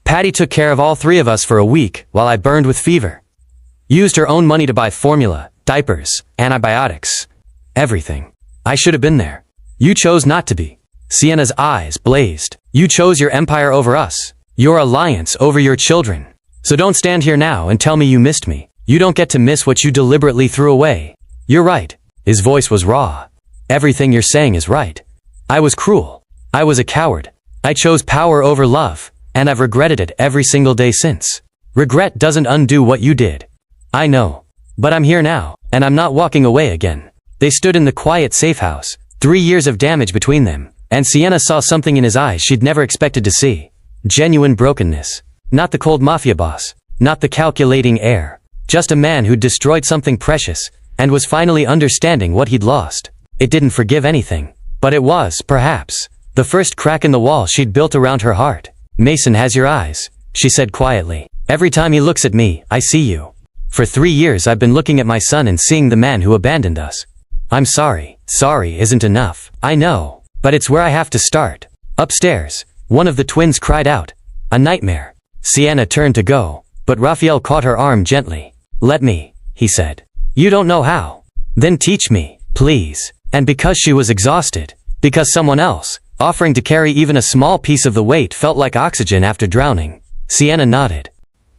S1: Patty took care of all 3 of us for a week while I burned with fever. Used her own money to buy formula, diapers, antibiotics, everything. I should have been there. You chose not to be." Sienna's eyes blazed. "You chose your empire over us, your alliance over your children. So don't stand here now and tell me you missed me. You don't get to miss what you deliberately threw away. You're right." His voice was raw. "Everything you're saying is right. I was cruel. I was a coward. I chose power over love, and I've regretted it every single day since. Regret doesn't undo what you did. I know. But I'm here now, and I'm not walking away again. They stood in the quiet safe house, 3 years of damage between them, and Sienna saw something in his eyes she'd never expected to see. Genuine brokenness. Not the cold mafia boss. Not the calculating heir. Just a man who'd destroyed something precious, and was finally understanding what he'd lost. It didn't forgive anything. But it was, perhaps, the first crack in the wall she'd built around her heart. Mason has your eyes, she said quietly. Every time he looks at me, I see you. For 3 years I've been looking at my son and seeing the man who abandoned us. I'm sorry. Sorry isn't enough. I know. But it's where I have to start. Upstairs, one of the twins cried out. A nightmare. Sienna turned to go, but Raphael caught her arm gently. Let me, he said. You don't know how. Then teach me, please. And because she was exhausted, because someone else, offering to carry even a small piece of the weight felt like oxygen after drowning, Sienna nodded.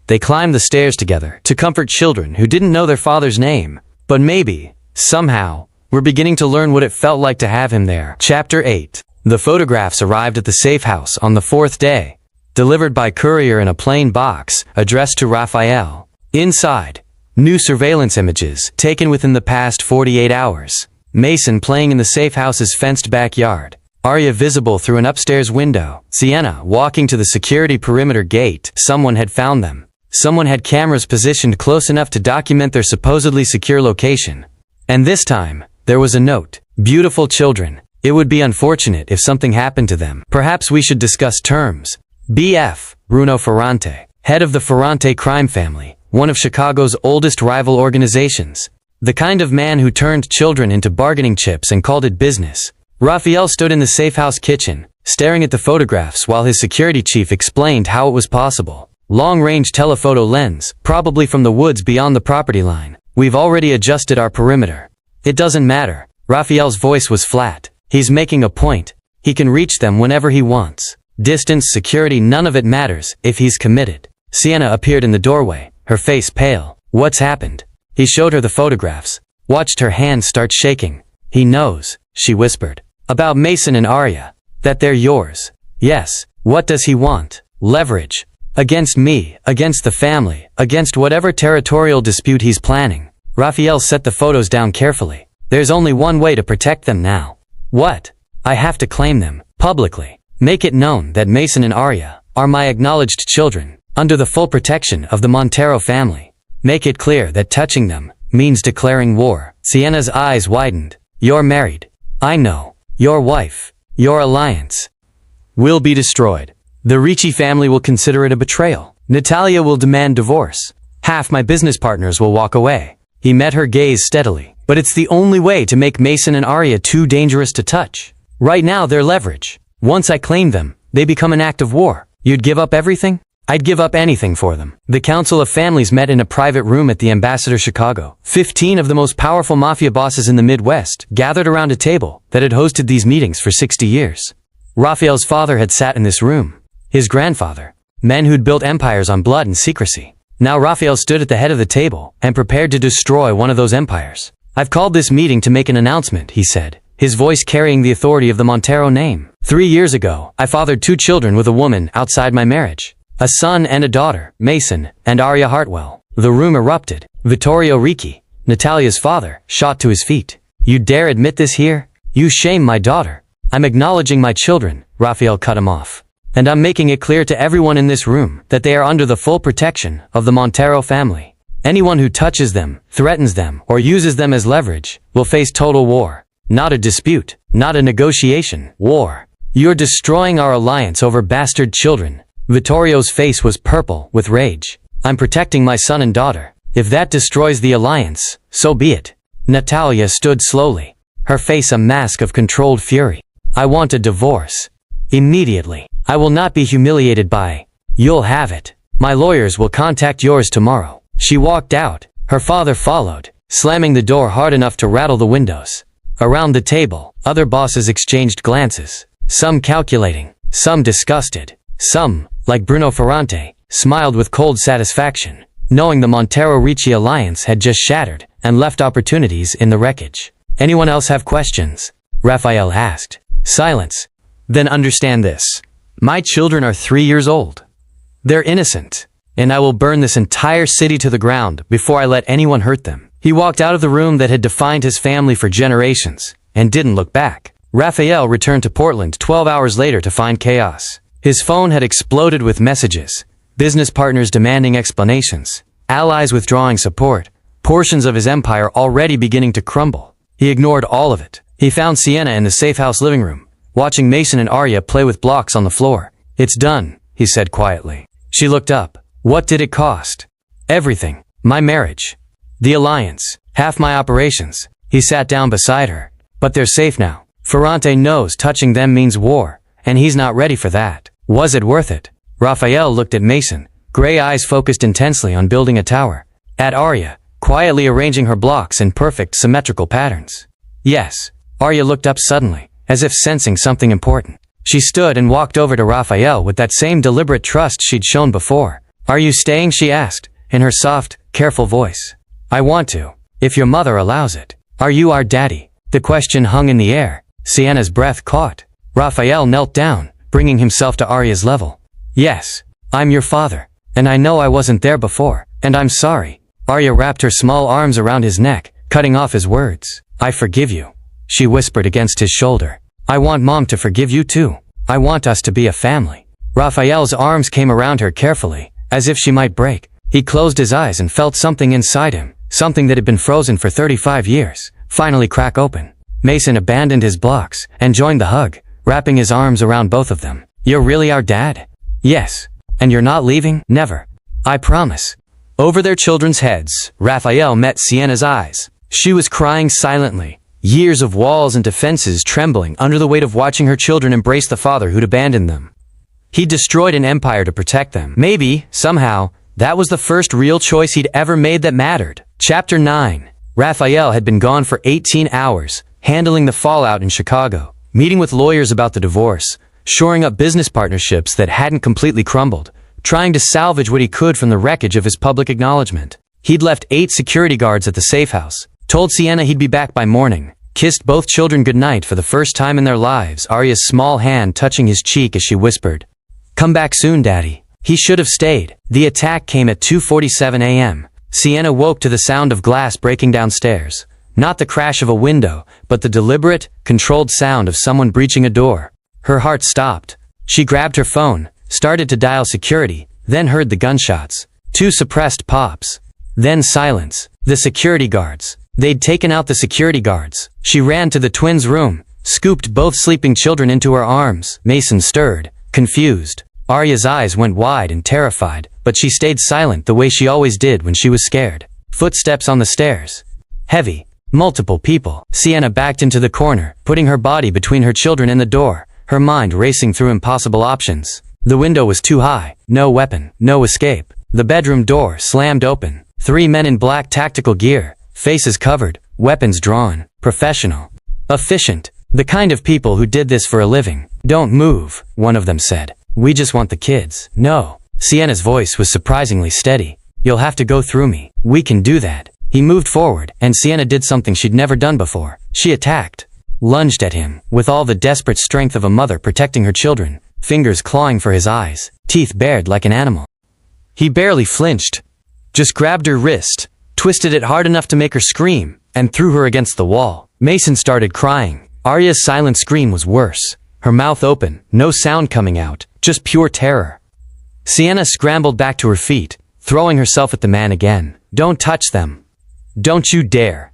S1: They climbed the stairs together to comfort children who didn't know their father's name, but maybe, somehow, were beginning to learn what it felt like to have him there. Chapter 8. The photographs arrived at the safe house on the 4th day, delivered by courier in a plain box addressed to Raphael. Inside, new surveillance images taken within the past 48 hours. Mason playing in the safe house's fenced backyard. Arya visible through an upstairs window. Sienna walking to the security perimeter gate. Someone had found them. Someone had cameras positioned close enough to document their supposedly secure location. And this time, there was a note. Beautiful children. It would be unfortunate if something happened to them. Perhaps we should discuss terms. B.F. Bruno Ferrante, head of the Ferrante crime family, one of Chicago's oldest rival organizations. The kind of man who turned children into bargaining chips and called it business. Raphael stood in the safe house kitchen, staring at the photographs while his security chief explained how it was possible. Long-range telephoto lens, probably from the woods beyond the property line. We've already adjusted our perimeter. It doesn't matter. Raphael's voice was flat. He's making a point. He can reach them whenever he wants. Distance, security, none of it matters if he's committed. Sienna appeared in the doorway, her face pale. What's happened? He showed her the photographs. Watched her hands start shaking. He knows, she whispered. About Mason and Arya. That they're yours. Yes. What does he want? Leverage. Against me, against the family, against whatever territorial dispute he's planning. Raphael set the photos down carefully. There's only one way to protect them now. What? I have to claim them, publicly. Make it known that Mason and Arya are my acknowledged children, under the full protection of the Montero family. Make it clear that touching them means declaring war. Sienna's eyes widened. You're married. I know. Your wife. Your alliance will be destroyed. The Ricci family will consider it a betrayal. Natalia will demand divorce. Half my business partners will walk away. He met her gaze steadily. But it's the only way to make Mason and Arya too dangerous to touch. Right now they're leverage. Once I claim them, they become an act of war. You'd give up everything? I'd give up anything for them. The Council of Families met in a private room at the Ambassador Chicago. 15 of the most powerful mafia bosses in the Midwest gathered around a table that had hosted these meetings for 60 years. Raphael's father had sat in this room. His grandfather. Men who'd built empires on blood and secrecy. Now Raphael stood at the head of the table and prepared to destroy one of those empires. I've called this meeting to make an announcement, he said, his voice carrying the authority of the Montero name. 3 years ago, I fathered 2 children with a woman outside my marriage. A son and a daughter, Mason and Arya Hartwell. The room erupted. Vittorio Ricci, Natalia's father, shot to his feet. You dare admit this here? You shame my daughter. I'm acknowledging my children, Raphael cut him off. And I'm making it clear to everyone in this room that they are under the full protection of the Montero family. Anyone who touches them, threatens them, or uses them as leverage will face total war. Not a dispute, not a negotiation, war. You're destroying our alliance over bastard children. Vittorio's face was purple with rage. I'm protecting my son and daughter. If that destroys the alliance, so be it. Natalia stood slowly, her face a mask of controlled fury. I want a divorce. Immediately. I will not be humiliated by. You'll have it. My lawyers will contact yours tomorrow. She walked out. Her father followed, slamming the door hard enough to rattle the windows. Around the table, other bosses exchanged glances. Some calculating, some disgusted, some, like Bruno Ferrante, smiled with cold satisfaction, knowing the Montero-Ricci alliance had just shattered and left opportunities in the wreckage. Anyone else have questions? Raphael asked. Silence. Then understand this. My children are 3 years old. They're innocent, and I will burn this entire city to the ground before I let anyone hurt them. He walked out of the room that had defined his family for generations, and didn't look back. Raphael returned to Portland 12 hours later to find chaos. His phone had exploded with messages, business partners demanding explanations, allies withdrawing support, portions of his empire already beginning to crumble. He ignored all of it. He found Sienna in the safe house living room, watching Mason and Arya play with blocks on the floor. "It's done," he said quietly. She looked up. "What did it cost?" "Everything. My marriage. The alliance. Half my operations." He sat down beside her. "But they're safe now. Ferrante knows touching them means war, and he's not ready for that. Was it worth it?" Raphael looked at Mason, gray eyes focused intensely on building a tower. At Arya, quietly arranging her blocks in perfect symmetrical patterns. "Yes." Arya looked up suddenly, as if sensing something important. She stood and walked over to Raphael with that same deliberate trust she'd shown before. "Are you staying?" she asked, in her soft, careful voice. "I want to, if your mother allows it." "Are you our daddy?" The question hung in the air. Sienna's breath caught. Raphael knelt down, bringing himself to Arya's level. "Yes, I'm your father, and I know I wasn't there before, and I'm sorry." Arya wrapped her small arms around his neck, cutting off his words. "I forgive you," she whispered against his shoulder. "I want Mom to forgive you too. I want us to be a family." Raphael's arms came around her carefully, as if she might break. He closed his eyes and felt something inside him, something that had been frozen for 35 years, finally crack open. Mason abandoned his blocks and joined the hug, wrapping his arms around both of them. "You're really our dad?" "Yes. And you're not leaving?" "Never. I promise." Over their children's heads, Raphael met Sienna's eyes. She was crying silently, years of walls and defenses trembling under the weight of watching her children embrace the father who'd abandoned them. He'd destroyed an empire to protect them. Maybe, somehow, that was the first real choice he'd ever made that mattered. Chapter 9. Raphael had been gone for 18 hours, handling the fallout in Chicago, meeting with lawyers about the divorce, shoring up business partnerships that hadn't completely crumbled, trying to salvage what he could from the wreckage of his public acknowledgement. He'd left 8 security guards at the safe house, told Sienna he'd be back by morning, kissed both children goodnight for the first time in their lives, Arya's small hand touching his cheek as she whispered, "Come back soon, Daddy." He should have stayed. The attack came at 2:47 a.m. Sienna woke to the sound of glass breaking downstairs. Not the crash of a window, but the deliberate, controlled sound of someone breaching a door. Her heart stopped. She grabbed her phone, started to dial security, then heard the gunshots. 2 suppressed pops. Then silence. The security guards. They'd taken out the security guards. She ran to the twins' room, scooped both sleeping children into her arms. Mason stirred, confused. Arya's eyes went wide and terrified, but she stayed silent the way she always did when she was scared. Footsteps on the stairs. Heavy. Multiple people. Sienna backed into the corner, putting her body between her children and the door, her mind racing through impossible options. The window was too high. No weapon. No escape. The bedroom door slammed open. 3 men in black tactical gear, faces covered, weapons drawn. Professional. Efficient. The kind of people who did this for a living. "Don't move," one of them said. "We just want the kids." "No." Sienna's voice was surprisingly steady. "You'll have to go through me. We can do that." He moved forward, and Sienna did something she'd never done before. She attacked. Lunged at him, with all the desperate strength of a mother protecting her children, fingers clawing for his eyes, teeth bared like an animal. He barely flinched. Just grabbed her wrist, twisted it hard enough to make her scream, and threw her against the wall. Mason started crying. Arya's silent scream was worse. Her mouth open, no sound coming out, just pure terror. Sienna scrambled back to her feet, throwing herself at the man again. "Don't touch them. Don't you dare."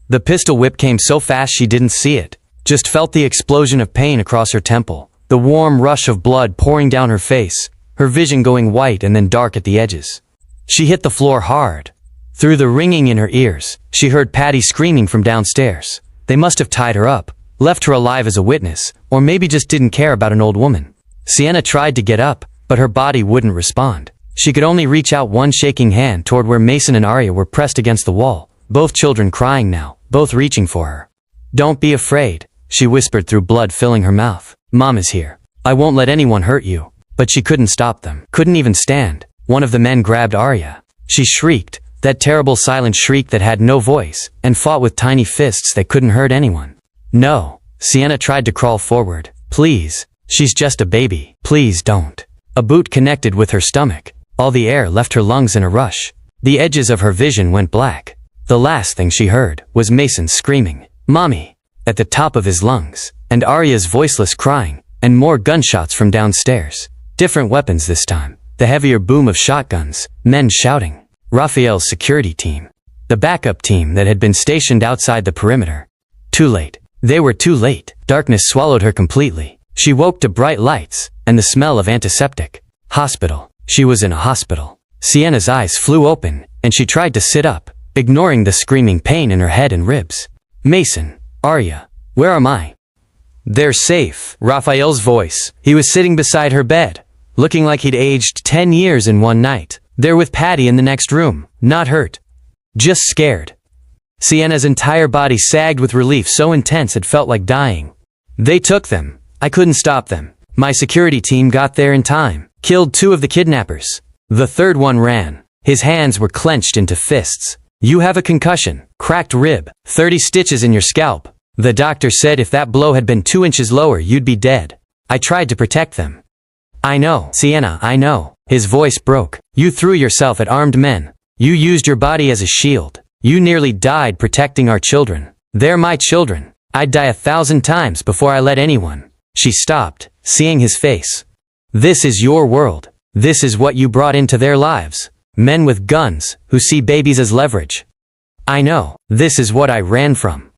S1: The pistol whip came so fast she didn't see it, just felt the explosion of pain across her temple, the warm rush of blood pouring down her face, her vision going white and then dark at the edges. She hit the floor hard. Through the ringing in her ears, she heard Patty screaming from downstairs. They must have tied her up, left her alive as a witness, or maybe just didn't care about an old woman. Sienna tried to get up, but her body wouldn't respond. She could only reach out one shaking hand toward where Mason and Arya were pressed against the wall, both children crying now, both reaching for her. "Don't be afraid," she whispered through blood filling her mouth. "Mom is here. I won't let anyone hurt you." But she couldn't stop them, couldn't even stand. One of the men grabbed Arya. She shrieked, that terrible silent shriek that had no voice, and fought with tiny fists that couldn't hurt anyone. "No." Sienna tried to crawl forward. "Please." She's just a baby. Please don't. A boot connected with her stomach. All the air left her lungs in a rush. The edges of her vision went black. The last thing she heard was Mason screaming, "Mommy!" at the top of his lungs, and Arya's voiceless crying, and more gunshots from downstairs. Different weapons this time. The heavier boom of shotguns, men shouting. Raphael's security team. The backup team that had been stationed outside the perimeter. Too late. They were too late. Darkness swallowed her completely. She woke to bright lights, and the smell of antiseptic. Hospital. She was in a hospital. Sienna's eyes flew open, and she tried to sit up, ignoring the screaming pain in her head and ribs. Mason, Arya, where am I? They're safe. Raphael's voice. He was sitting beside her bed, looking like he'd aged 10 years in one night. They're with Patty in the next room, not hurt. Just scared. Sienna's entire body sagged with relief so intense it felt like dying. They took them. I couldn't stop them. My security team got there in time. Killed 2 of the kidnappers. The third one ran. His hands were clenched into fists. You have a concussion, cracked rib, 30 stitches in your scalp. The doctor said if that blow had been 2 inches lower you'd be dead. I tried to protect them. I know, Sienna, I know. His voice broke. You threw yourself at armed men. You used your body as a shield. You nearly died protecting our children. They're my children. I'd die 1,000 times before I let anyone. She stopped, seeing his face. This is your world. This is what you brought into their lives. Men with guns, who see babies as leverage. I know. This is what I ran from.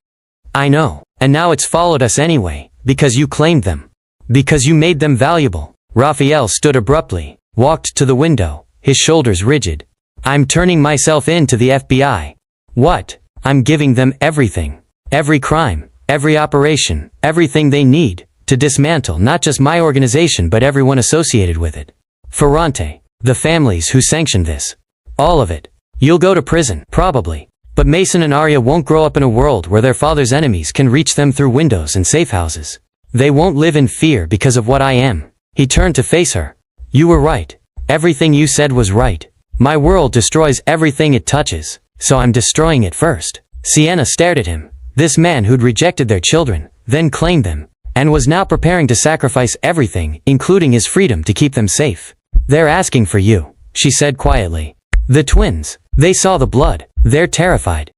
S1: I know. And now it's followed us anyway, because you claimed them. Because you made them valuable. Raphael stood abruptly, walked to the window, his shoulders rigid. I'm turning myself in to the FBI. What? I'm giving them everything. Every crime, every operation, everything they need, to dismantle not just my organization but everyone associated with it. Ferrante, the families who sanctioned this. All of it. You'll go to prison, probably. But Mason and Arya won't grow up in a world where their father's enemies can reach them through windows and safe houses. They won't live in fear because of what I am. He turned to face her. You were right. Everything you said was right. My world destroys everything it touches, so I'm destroying it first. Sienna stared at him. This man who'd rejected their children, then claimed them, and was now preparing to sacrifice everything, including his freedom, to keep them safe. They're asking for you, she said quietly. The twins. They saw the blood. They're terrified.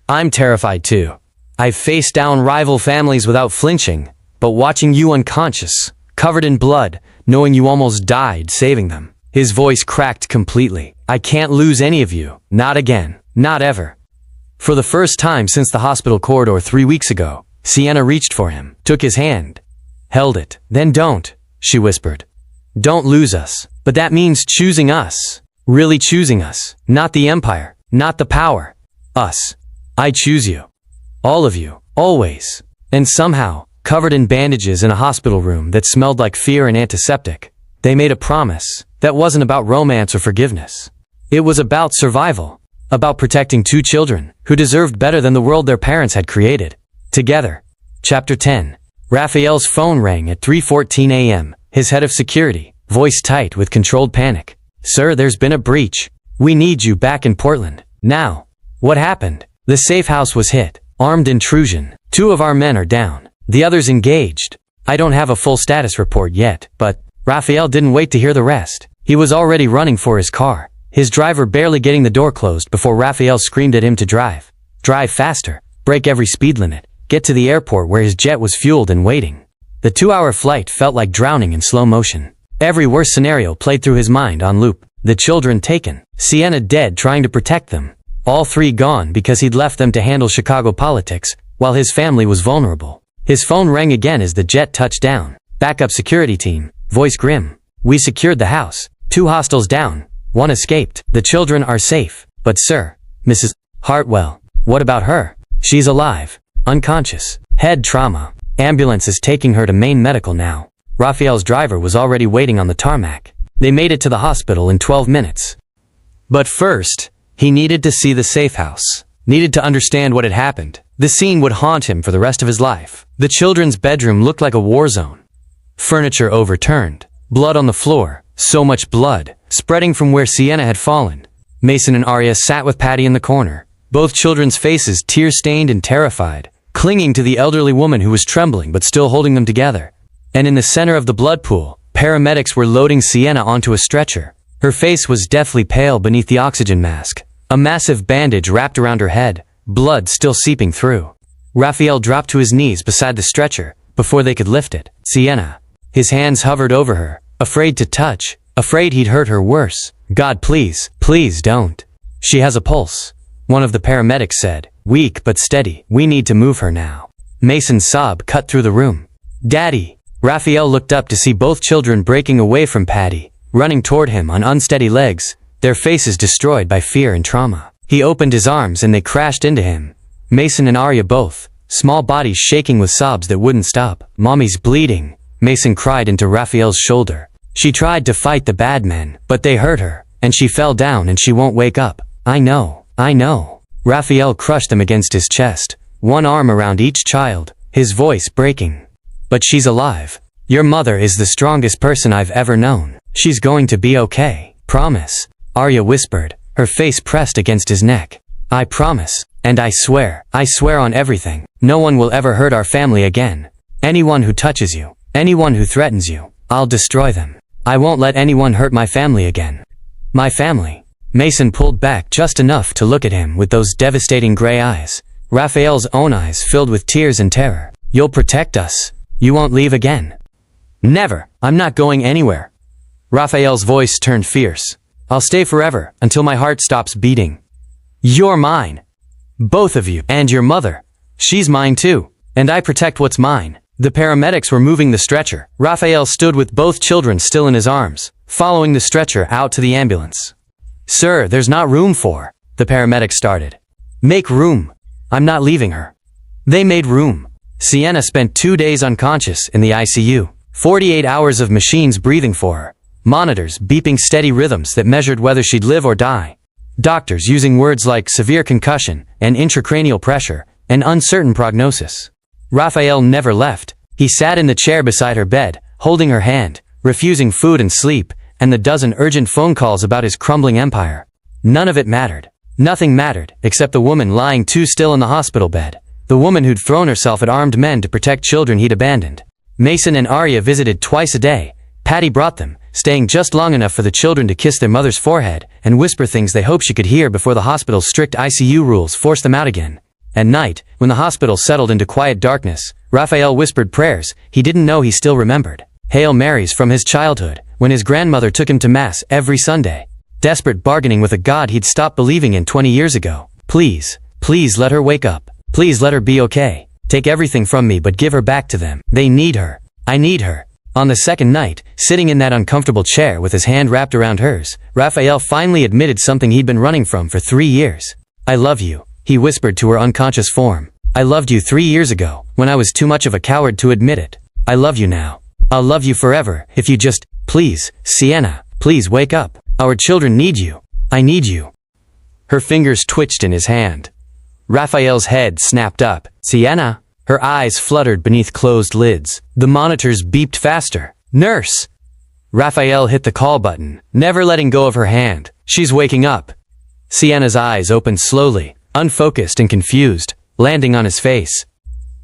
S1: I'm terrified too. I've faced down rival families without flinching, but watching you unconscious, covered in blood, knowing you almost died saving them. His voice cracked completely. I can't lose any of you. Not again. Not ever. For the first time since the hospital corridor 3 weeks ago, Sienna reached for him, took his hand, held it. Then don't, she whispered. Don't lose us. But that means choosing us. Really choosing us. Not the Empire. Not the power. Us. I choose you. All of you. Always. And somehow, covered in bandages in a hospital room that smelled like fear and antiseptic, they made a promise that wasn't about romance or forgiveness. It was about survival. About protecting 2 children who deserved better than the world their parents had created. Together. Chapter 10. Raphael's phone rang at 3:14 a.m., his head of security, voice tight with controlled panic. Sir, there's been a breach. We need you back in Portland. Now. What happened? The safe house was hit. Armed intrusion. 2 of our men are down. The others engaged. I don't have a full status report yet, but Raphael didn't wait to hear the rest. He was already running for his car, his driver barely getting the door closed before Raphael screamed at him to drive. Drive faster. Break every speed limit. Get to the airport where his jet was fueled and waiting. The 2-hour flight felt like drowning in slow motion. Every worst scenario played through his mind on loop. The children taken. Sienna dead trying to protect them. All 3 gone because he'd left them to handle Chicago politics, while his family was vulnerable. His phone rang again as the jet touched down. Backup security team. Voice grim. We secured the house. 2 hostiles down. 1 escaped. The children are safe. But sir, Mrs. Hartwell, what about her? She's alive. Unconscious. Head trauma. Ambulance is taking her to Maine Medical now. Raphael's driver was already waiting on the tarmac. They made it to the hospital in 12 minutes. But first, he needed to see the safe house. Needed to understand what had happened. The scene would haunt him for the rest of his life. The children's bedroom looked like a war zone. Furniture overturned. Blood on the floor. So much blood, spreading from where Sienna had fallen. Mason and Arya sat with Patty in the corner. Both children's faces tear-stained and terrified, clinging to the elderly woman who was trembling but still holding them together. And in the center of the blood pool, paramedics were loading Sienna onto a stretcher. Her face was deathly pale beneath the oxygen mask. A massive bandage wrapped around her head, blood still seeping through. Raphael dropped to his knees beside the stretcher, before they could lift it. Sienna. His hands hovered over her, afraid to touch, afraid he'd hurt her worse. God, please, please don't. She has a pulse. One of the paramedics said, weak but steady. We need to move her now. Mason's sob cut through the room. Daddy! Raphael looked up to see both children breaking away from Patty, running toward him on unsteady legs, their faces destroyed by fear and trauma. He opened his arms and they crashed into him. Mason and Arya both, small bodies shaking with sobs that wouldn't stop. Mommy's bleeding, Mason cried into Raphael's shoulder. She tried to fight the bad men, but they hurt her, and she fell down and she won't wake up. I know. Raphael crushed them against his chest, one arm around each child, his voice breaking. But she's alive. Your mother is the strongest person I've ever known. She's going to be okay. Promise. Arya whispered, her face pressed against his neck. I promise, and I swear on everything. No one will ever hurt our family again. Anyone who touches you, anyone who threatens you, I'll destroy them. I won't let anyone hurt my family again. My family. Mason pulled back just enough to look at him with those devastating gray eyes. Raphael's own eyes filled with tears and terror. You'll protect us. You won't leave again. Never. I'm not going anywhere. Raphael's voice turned fierce. I'll stay forever, until my heart stops beating. You're mine. Both of you. And your mother. She's mine too. And I protect what's mine. The paramedics were moving the stretcher. Raphael stood with both children still in his arms, following the stretcher out to the ambulance. Sir, there's not room for. The paramedic started. Make room. I'm not leaving her. They made room. Sienna spent 2 days unconscious in the ICU. 48 hours of machines breathing for her. Monitors beeping steady rhythms that measured whether she'd live or die. Doctors using words like severe concussion and intracranial pressure, an uncertain prognosis. Raphael never left. He sat in the chair beside her bed, holding her hand, refusing food and sleep, and the dozen urgent phone calls about his crumbling empire. None of it mattered. Nothing mattered, except the woman lying too still in the hospital bed. The woman who'd thrown herself at armed men to protect children he'd abandoned. Mason and Arya visited twice a day. Patty brought them, staying just long enough for the children to kiss their mother's forehead and whisper things they hoped she could hear before the hospital's strict ICU rules forced them out again. At night, when the hospital settled into quiet darkness, Raphael whispered prayers he didn't know he still remembered. Hail Marys from his childhood, when his grandmother took him to Mass every Sunday. Desperate bargaining with a God he'd stopped believing in 20 years ago. Please, please let her wake up. Please let her be okay. Take everything from me but give her back to them. They need her. I need her. On the second night, sitting in that uncomfortable chair with his hand wrapped around hers, Raphael finally admitted something he'd been running from for 3 years. I love you, he whispered to her unconscious form. I loved you 3 years ago, when I was too much of a coward to admit it. I love you now. I'll love you forever, if you just, please, Sienna, please wake up. Our children need you. I need you. Her fingers twitched in his hand. Raphael's head snapped up. Sienna. Her eyes fluttered beneath closed lids. The monitors beeped faster. Nurse. Raphael hit the call button, never letting go of her hand. She's waking up. Sienna's eyes opened slowly, unfocused and confused, landing on his face.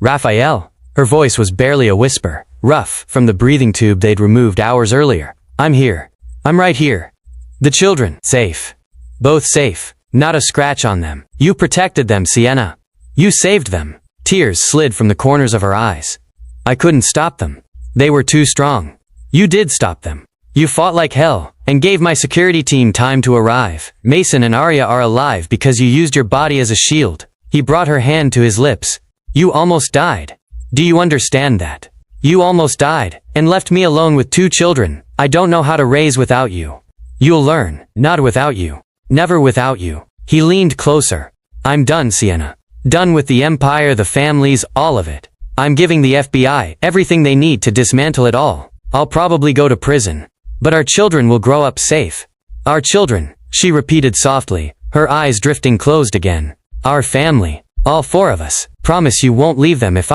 S1: Raphael. Her voice was barely a whisper, rough from the breathing tube they'd removed hours earlier. I'm here. I'm right here. The children. Safe. Both safe. Not a scratch on them. You protected them, Sienna. You saved them. Tears slid from the corners of her eyes. I couldn't stop them. They were too strong. You did stop them. You fought like hell, and gave my security team time to arrive. Mason and Arya are alive because you used your body as a shield. He brought her hand to his lips. You almost died. Do you understand that? You almost died, and left me alone with 2 children. I don't know how to raise without you. You'll learn. Not without you. Never without you. He leaned closer. I'm done, Sienna. Done with the empire, the families, all of it. I'm giving the FBI everything they need to dismantle it all. I'll probably go to prison. But our children will grow up safe. Our children, she repeated softly, her eyes drifting closed again. Our family. All 4 of us. Promise you won't leave them if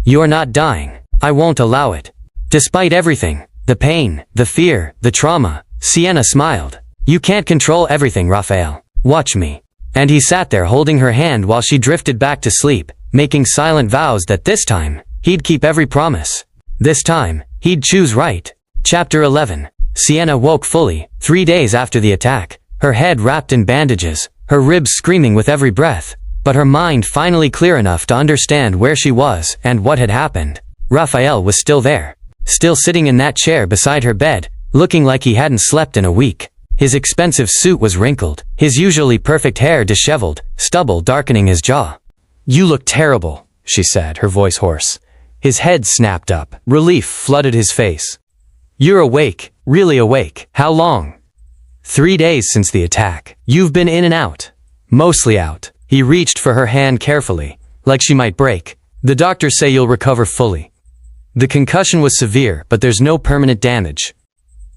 S1: You're not dying. I won't allow it. Despite everything, the pain, the fear, the trauma, Sienna smiled. You can't control everything, Raphael. Watch me. And he sat there holding her hand while she drifted back to sleep, making silent vows that this time, he'd keep every promise. This time, he'd choose right. Chapter 11. Sienna woke fully, 3 days after the attack, her head wrapped in bandages, her ribs screaming with every breath, but her mind finally clear enough to understand where she was and what had happened. Raphael was still there, still sitting in that chair beside her bed, looking like he hadn't slept in a week. His expensive suit was wrinkled, his usually perfect hair disheveled, stubble darkening his jaw. "You look terrible," she said, her voice hoarse. His head snapped up. Relief flooded his face. "You're awake, really awake. How long?" 3 days since the attack. "You've been in and out." "Mostly out." He reached for her hand carefully, like she might break. "The doctors say you'll recover fully. The concussion was severe, but there's no permanent damage.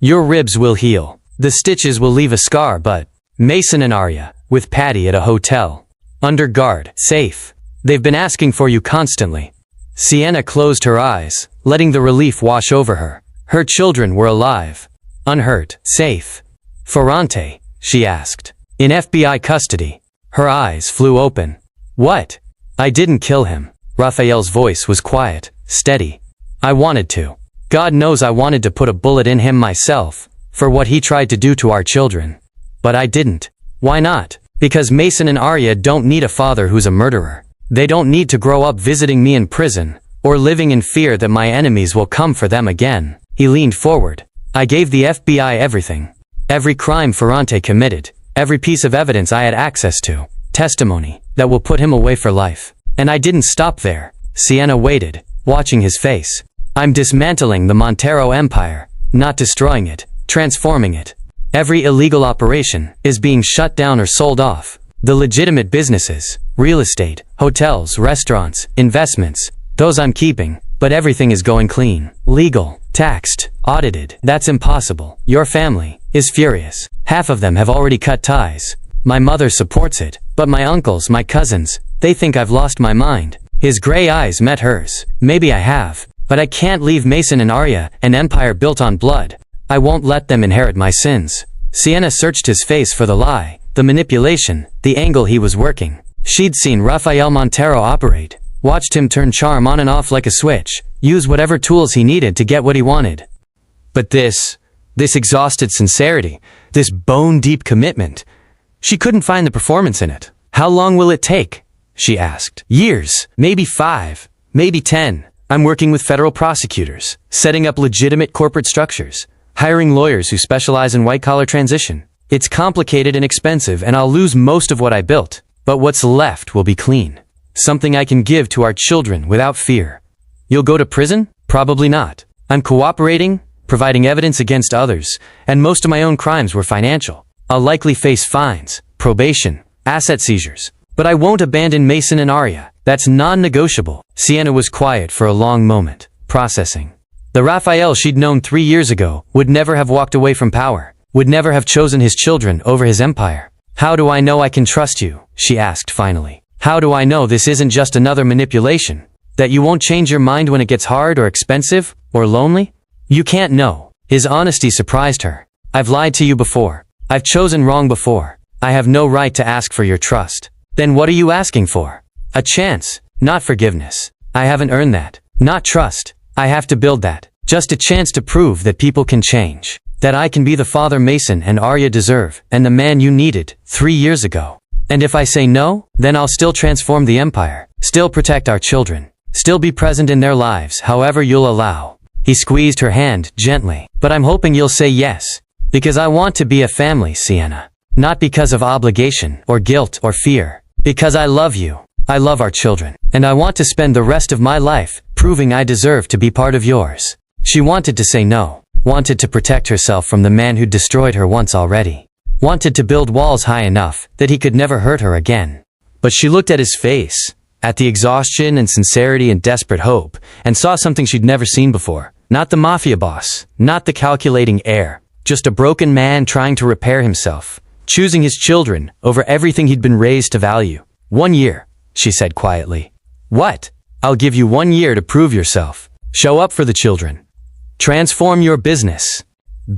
S1: Your ribs will heal. The stitches will leave a scar, but..." Mason and Arya, with Patty at a hotel. Under guard, safe. "They've been asking for you constantly." Sienna closed her eyes, letting the relief wash over her. Her children were alive, unhurt, safe. "Ferrante?" she asked. "In FBI custody." Her eyes flew open. "What?" "I didn't kill him." Raphael's voice was quiet, steady. "I wanted to. God knows I wanted to put a bullet in him myself, for what he tried to do to our children. But I didn't." "Why not?" "Because Mason and Arya don't need a father who's a murderer. They don't need to grow up visiting me in prison, or living in fear that my enemies will come for them again." He leaned forward. "I gave the FBI everything. Every crime Ferrante committed, every piece of evidence I had access to, testimony that will put him away for life. And I didn't stop there." Sienna waited, watching his face. "I'm dismantling the Montero empire, not destroying it, transforming it. Every illegal operation is being shut down or sold off. The legitimate businesses, real estate, hotels, restaurants, investments, those I'm keeping, but everything is going clean. Legal, taxed, audited. That's impossible. Your family is furious. Half of them have already cut ties. My mother supports it, but my uncles, my cousins, they think I've lost my mind." His gray eyes met hers. "Maybe I have, but I can't leave Mason and Arya an empire built on blood. I won't let them inherit my sins." Sienna searched his face for the lie, the manipulation, the angle he was working. She'd seen Rafael Montero operate, watched him turn charm on and off like a switch, use whatever tools he needed to get what he wanted. But this exhausted sincerity, this bone-deep commitment, she couldn't find the performance in it. "How long will it take?" she asked. "Years, maybe 5, maybe 10. I'm working with federal prosecutors, setting up legitimate corporate structures, hiring lawyers who specialize in white-collar transition. It's complicated and expensive, and I'll lose most of what I built, but what's left will be clean. Something I can give to our children without fear." "You'll go to prison?" "Probably not. I'm cooperating, providing evidence against others, and most of my own crimes were financial. I'll likely face fines, probation, asset seizures. But I won't abandon Mason and Arya. That's non-negotiable." Sienna was quiet for a long moment, processing. The Raphael she'd known 3 years ago would never have walked away from power, would never have chosen his children over his empire. "How do I know I can trust you?" she asked finally. "How do I know this isn't just another manipulation? That you won't change your mind when it gets hard or expensive or lonely?" "You can't know." His honesty surprised her. "I've lied to you before. I've chosen wrong before. I have no right to ask for your trust." "Then what are you asking for?" "A chance, not forgiveness. I haven't earned that. Not trust. I have to build that. Just a chance to prove that people can change. That I can be the father Mason and Arya deserve, and the man you needed 3 years ago. And if I say no, then I'll still transform the empire, still protect our children, still be present in their lives however you'll allow." He squeezed her hand gently. "But I'm hoping you'll say yes. Because I want to be a family, Sienna. Not because of obligation or guilt or fear. Because I love you. I love our children. And I want to spend the rest of my life proving I deserve to be part of yours." She wanted to say no, wanted to protect herself from the man who'd destroyed her once already, wanted to build walls high enough that he could never hurt her again. But she looked at his face, at the exhaustion and sincerity and desperate hope, and saw something she'd never seen before. Not the mafia boss, not the calculating heir, just a broken man trying to repair himself, choosing his children over everything he'd been raised to value. 1 year, she said quietly. "What?" "I'll give you 1 year to prove yourself. Show up for the children. Transform your business.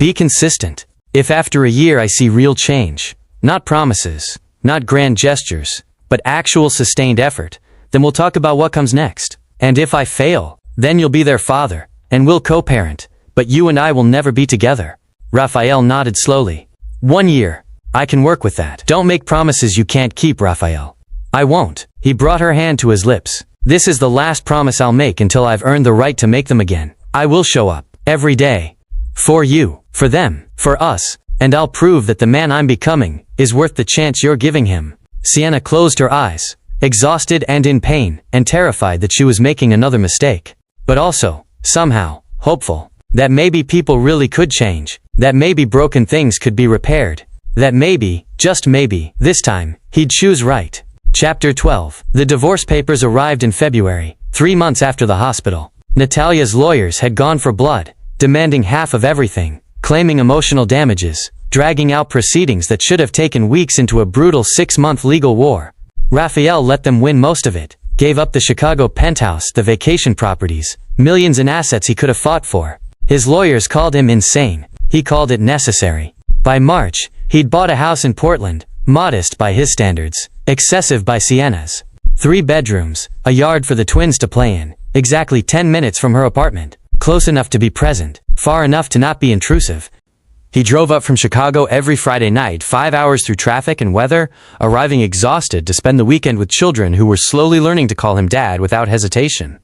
S1: Be consistent. If after a year I see real change, not promises, not grand gestures, but actual sustained effort, then we'll talk about what comes next. And if I fail, then you'll be their father, and we'll co-parent, but you and I will never be together. Raphael nodded slowly. 1 year. I can work with that. Don't make promises you can't keep, Raphael. I won't. He brought her hand to his lips. This is the last promise I'll make until I've earned the right to make them again. I will show up. Every day. For you. For them. For us. And I'll prove that the man I'm becoming is worth the chance you're giving him. Sienna closed her eyes, exhausted and in pain, and terrified that she was making another mistake. But also, somehow, hopeful. That maybe people really could change. That maybe broken things could be repaired. That maybe, just maybe, this time, he'd choose right. Chapter 12. The divorce papers arrived in February, 3 months after the hospital. Natalia's lawyers had gone for blood, demanding half of everything, claiming emotional damages, dragging out proceedings that should have taken weeks into a brutal 6-month legal war. Raphael let them win most of it, gave up the Chicago penthouse, the vacation properties, millions in assets he could have fought for. His lawyers called him insane. He called it necessary. By March, he'd bought a house in Portland, modest by his standards, excessive by Sienna's. 3 bedrooms, a yard for the twins to play in, exactly 10 minutes from her apartment, close enough to be present, far enough to not be intrusive. He drove up from Chicago every Friday night, 5 hours through traffic and weather, arriving exhausted to spend the weekend with children who were slowly learning to call him dad without hesitation.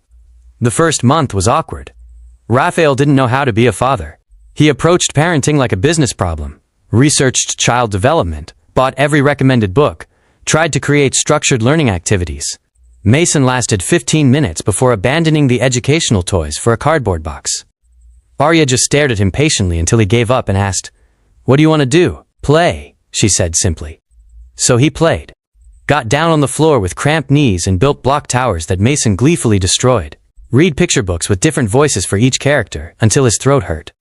S1: The first month was awkward. Raphael didn't know how to be a father. He approached parenting like a business problem, researched child development, bought every recommended book, tried to create structured learning activities. Mason lasted 15 minutes before abandoning the educational toys for a cardboard box. Arya just stared at him patiently until he gave up and asked, "What do you want to do?" "Play," she said simply. So he played. Got down on the floor with cramped knees and built block towers that Mason gleefully destroyed. Read picture books with different voices for each character until his throat hurt.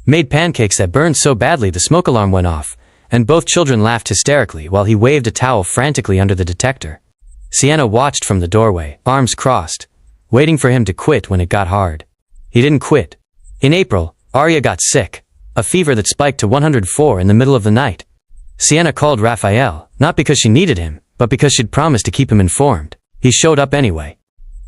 S1: Made pancakes that burned so badly the smoke alarm went off, and both children laughed hysterically while he waved a towel frantically under the detector. Sienna watched from the doorway, arms crossed, waiting for him to quit when it got hard. He didn't quit. In April, Arya got sick, a fever that spiked to 104 in the middle of the night. Sienna called Raphael, not because she needed him, but because she'd promised to keep him informed. He showed up anyway.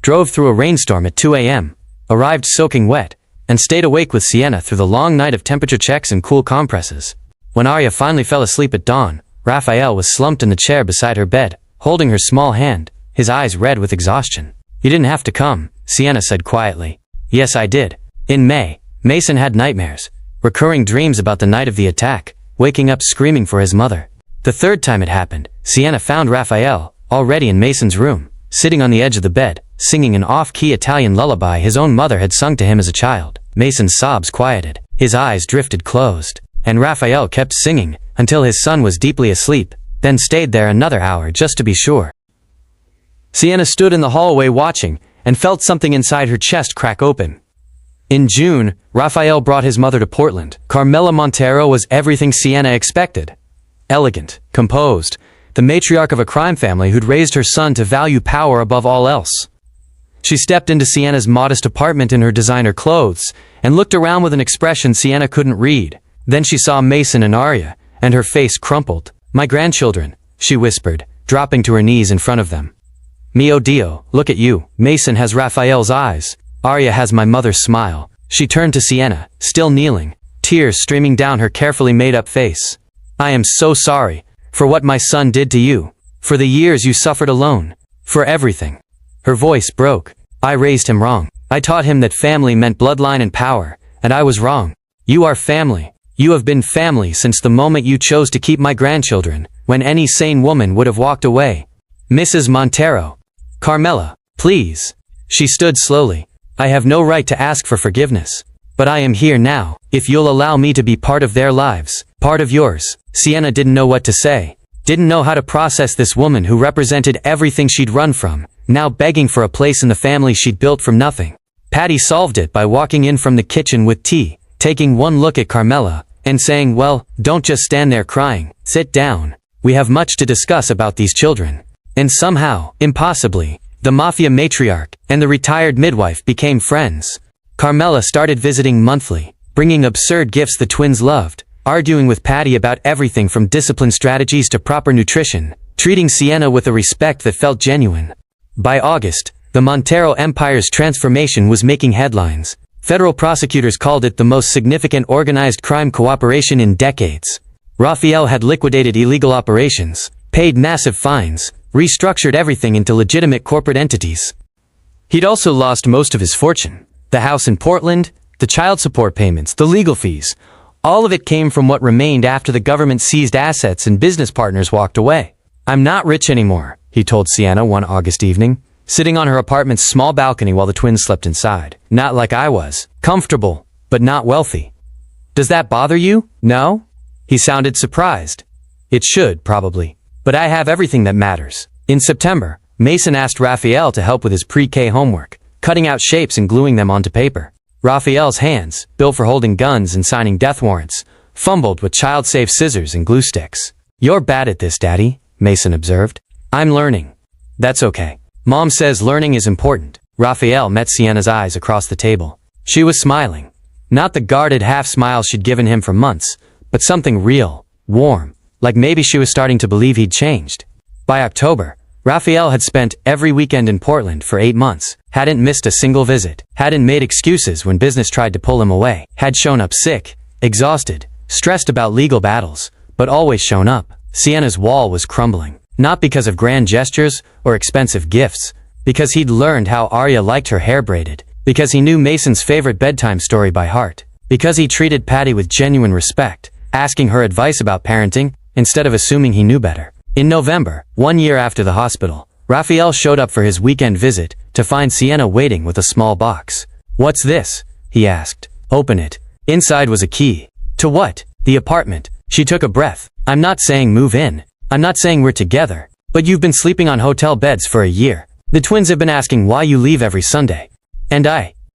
S1: Drove through a rainstorm at 2 a.m., arrived soaking wet, and stayed awake with Sienna through the long night of temperature checks and cool compresses. When Arya finally fell asleep at dawn, Raphael was slumped in the chair beside her bed, holding her small hand, his eyes red with exhaustion. "You didn't have to come," Sienna said quietly. "Yes, I did." In May, Mason had nightmares, recurring dreams about the night of the attack, waking up screaming for his mother. The third time it happened, Sienna found Raphael, already in Mason's room, sitting on the edge of the bed, singing an off-key Italian lullaby his own mother had sung to him as a child. Mason's sobs quieted, his eyes drifted closed, and Raphael kept singing until his son was deeply asleep, then stayed there another hour just to be sure. Sienna stood in the hallway watching, and felt something inside her chest crack open. In June, Raphael brought his mother to Portland. Carmela Montero was everything Sienna expected. Elegant, composed, the matriarch of a crime family who'd raised her son to value power above all else. She stepped into Sienna's modest apartment in her designer clothes, and looked around with an expression Sienna couldn't read. Then she saw Mason and Arya, and her face crumpled. "My grandchildren," she whispered, dropping to her knees in front of them. "Mio Dio, look at you." Mason has Raphael's eyes. Arya has my mother's smile. She turned to Sienna, still kneeling, tears streaming down her carefully made-up face. "I am so sorry, for what my son did to you, for the years you suffered alone, for everything." Her voice broke. "I raised him wrong. I taught him that family meant bloodline and power, and I was wrong. You are family. You have been family since the moment you chose to keep my grandchildren, when any sane woman would have walked away. Mrs. Montero." "Carmela, please." She stood slowly. "I have no right to ask for forgiveness. But I am here now, if you'll allow me to be part of their lives, part of yours." Sienna didn't know what to say. Didn't know how to process this woman who represented everything she'd run from, now begging for a place in the family she'd built from nothing. Patty solved it by walking in from the kitchen with tea, taking one look at Carmela, and saying, "Well, don't just stand there crying, sit down. We have much to discuss about these children." And somehow, impossibly, the Mafia matriarch and the retired midwife became friends. Carmela started visiting monthly, bringing absurd gifts the twins loved, arguing with Patty about everything from discipline strategies to proper nutrition, treating Sienna with a respect that felt genuine. By August, the Montero Empire's transformation was making headlines. Federal prosecutors called it the most significant organized crime cooperation in decades. Raphael had liquidated illegal operations, paid massive fines, restructured everything into legitimate corporate entities. He'd also lost most of his fortune. The house in Portland, the child support payments, the legal fees. All of it came from what remained after the government seized assets and business partners walked away. "I'm not rich anymore," he told Sienna one August evening, sitting on her apartment's small balcony while the twins slept inside. "Not like I was. Comfortable, but not wealthy." "Does that bother you?" "No?" He sounded surprised. "It should, probably. But I have everything that matters." In September, Mason asked Raphael to help with his pre-K homework, cutting out shapes and gluing them onto paper. Raphael's hands, built for holding guns and signing death warrants, fumbled with child-safe scissors and glue sticks. "You're bad at this, Daddy," Mason observed. "I'm learning." "That's okay. Mom says learning is important." Raphael met Sienna's eyes across the table. She was smiling. Not the guarded half-smile she'd given him for months, but something real, warm, like maybe she was starting to believe he'd changed. By October, Raphael had spent every weekend in Portland for 8 months, hadn't missed a single visit, hadn't made excuses when business tried to pull him away, had shown up sick, exhausted, stressed about legal battles, but always shown up. Sienna's wall was crumbling, not because of grand gestures or expensive gifts, because he'd learned how Arya liked her hair braided, because he knew Mason's favorite bedtime story by heart, because he treated Patty with genuine respect, asking her advice about parenting instead of assuming he knew better. In November, 1 year after the hospital, Raphael showed up for his weekend visit to find Sienna waiting with a small box. "What's this?" he asked. "Open it." Inside was a key. "To what?" "The apartment." She took a breath. "I'm not saying move in. I'm not saying we're together. But you've been sleeping on hotel beds for a year. The twins have been asking why you leave every Sunday. And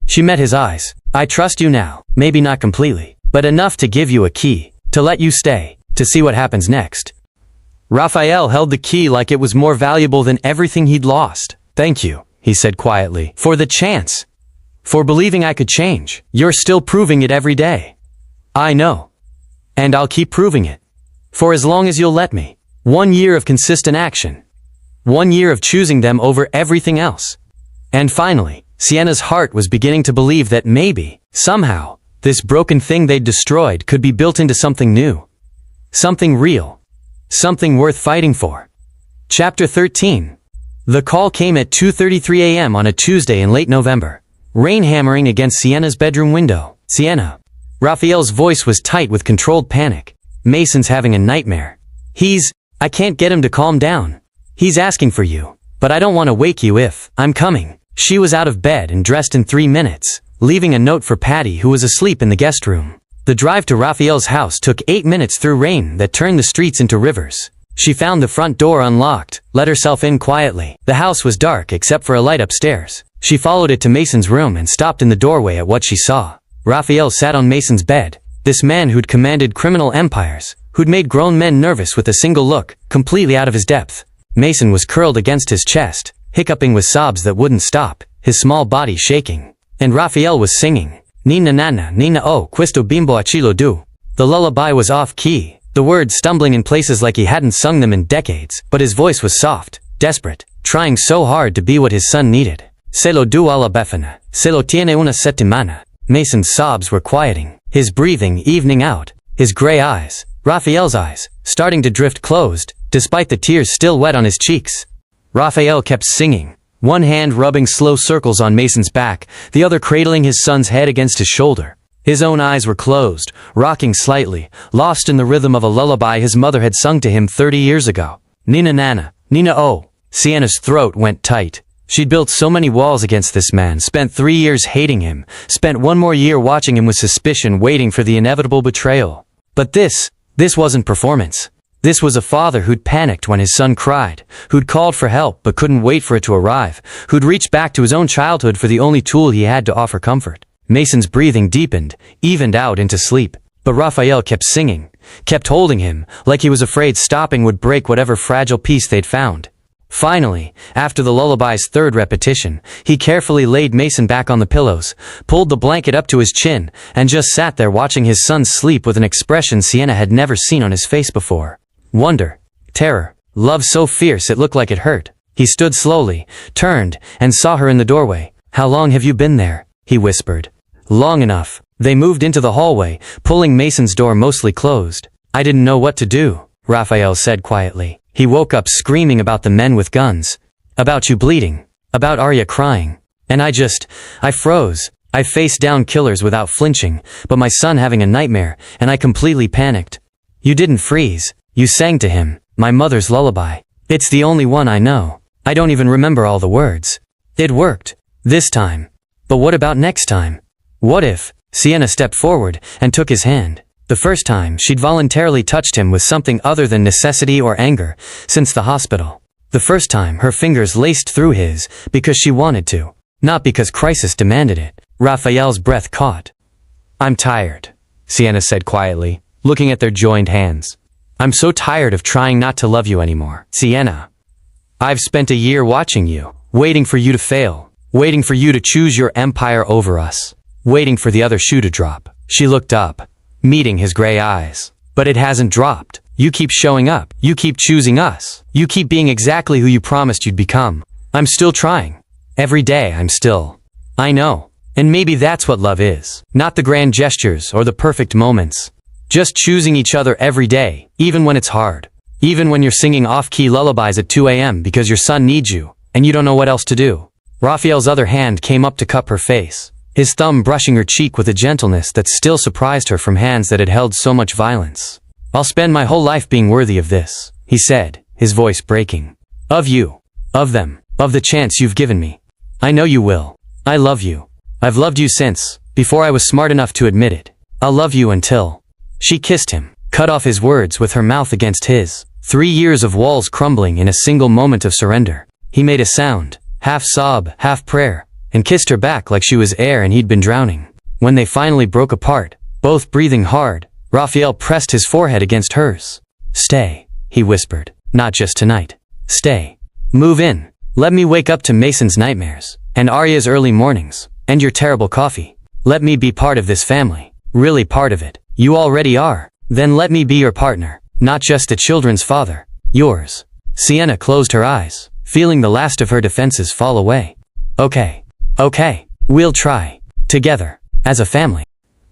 S1: She met his eyes. "I trust you now. Maybe not completely, but enough to give you a key. To let you stay. To see what happens next." Raphael held the key like it was more valuable than everything he'd lost. "Thank you," he said quietly, "for the chance. For believing I could change. You're still proving it every day." "I know. And I'll keep proving it. For as long as you'll let me. 1 year of consistent action. 1 year of choosing them over everything else." And finally, Sienna's heart was beginning to believe that maybe, somehow, this broken thing they'd destroyed could be built into something new. Something real. Something worth fighting for. Chapter 13. The call came at 2:33 a.m. on a Tuesday in late November. Rain hammering against Sienna's bedroom window. "Sienna." Raphael's voice was tight with controlled panic. "Mason's having a nightmare. I can't get him to calm down. He's asking for you. But I don't want to wake you if I'm coming." She was out of bed and dressed in 3 minutes, leaving a note for Patty, who was asleep in the guest room. The drive to Raphael's house took 8 minutes through rain that turned the streets into rivers. She found the front door unlocked, let herself in quietly. The house was dark except for a light upstairs. She followed it to Mason's room and stopped in the doorway at what she saw. Raphael sat on Mason's bed, this man who'd commanded criminal empires, who'd made grown men nervous with a single look, completely out of his depth. Mason was curled against his chest, hiccuping with sobs that wouldn't stop, his small body shaking. And Raphael was singing, "Nina nana, nina o, questo bimbo achilo du." The lullaby was off-key, the words stumbling in places like he hadn't sung them in decades, but his voice was soft, desperate, trying so hard to be what his son needed. "Se lo do alla befana, se lo tiene una settimana." Mason's sobs were quieting, his breathing evening out, his gray eyes, Raphael's eyes, starting to drift closed, despite the tears still wet on his cheeks. Raphael kept singing, one hand rubbing slow circles on Mason's back, the other cradling his son's head against his shoulder. His own eyes were closed, rocking slightly, lost in the rhythm of a lullaby his mother had sung to him 30 years ago. "Nina nana, Nina o." Sienna's throat went tight. She'd built so many walls against this man, spent 3 years hating him, spent 1 more year watching him with suspicion, waiting for the inevitable betrayal. But this wasn't performance. This was a father who'd panicked when his son cried, who'd called for help but couldn't wait for it to arrive, who'd reached back to his own childhood for the only tool he had to offer comfort. Mason's breathing deepened, evened out into sleep. But Raphael kept singing, kept holding him, like he was afraid stopping would break whatever fragile piece they'd found. Finally, after the lullaby's 3rd repetition, he carefully laid Mason back on the pillows, pulled the blanket up to his chin, and just sat there watching his son sleep with an expression Sienna had never seen on his face before. Wonder, terror, love so fierce it looked like it hurt. He stood slowly, turned, and saw her in the doorway. "How long have you been there?" he whispered. Long enough. They moved into the hallway, pulling Mason's door mostly closed. I didn't know what to do, Raphael said quietly. He woke up screaming about the men with guns. About you bleeding. About Arya crying. And I froze. I faced down killers without flinching, but my son having a nightmare, and I completely panicked. You didn't freeze. You sang to him, my mother's lullaby. It's the only one I know. I don't even remember all the words. It worked. This time. But what about next time? What if? Sienna stepped forward and took his hand. The first time, she'd voluntarily touched him with something other than necessity or anger, since the hospital. The first time, her fingers laced through his, because she wanted to. Not because crisis demanded it. Raphael's breath caught. I'm tired, Sienna said quietly, looking at their joined hands. I'm so tired of trying not to love you anymore. Sienna. I've spent a year watching you, waiting for you to fail, waiting for you to choose your empire over us, waiting for the other shoe to drop. She looked up, meeting his gray eyes. But it hasn't dropped. You keep showing up. You keep choosing us. You keep being exactly who you promised you'd become. I'm still trying. Every day I know. And maybe that's what love is. Not the grand gestures or the perfect moments. Just choosing each other every day, even when it's hard. Even when you're singing off-key lullabies at 2 a.m. because your son needs you, and you don't know what else to do. Raphael's other hand came up to cup her face, his thumb brushing her cheek with a gentleness that still surprised her from hands that had held so much violence. I'll spend my whole life being worthy of this, he said, his voice breaking. Of you. Of them. Of the chance you've given me. I know you will. I love you. I've loved you since, before I was smart enough to admit it. I'll love you until... She kissed him, cut off his words with her mouth against his. 3 years of walls crumbling in a single moment of surrender. He made a sound, half sob, half prayer, and kissed her back like she was air and he'd been drowning. When they finally broke apart, both breathing hard, Raphael pressed his forehead against hers. Stay, he whispered. Not just tonight. Stay. Move in. Let me wake up to Mason's nightmares, and Arya's early mornings, and your terrible coffee. Let me be part of this family. Really part of it. You already are. Then let me be your partner. Not just the children's father. Yours. Sienna closed her eyes, feeling the last of her defenses fall away. Okay. We'll try. Together. As a family.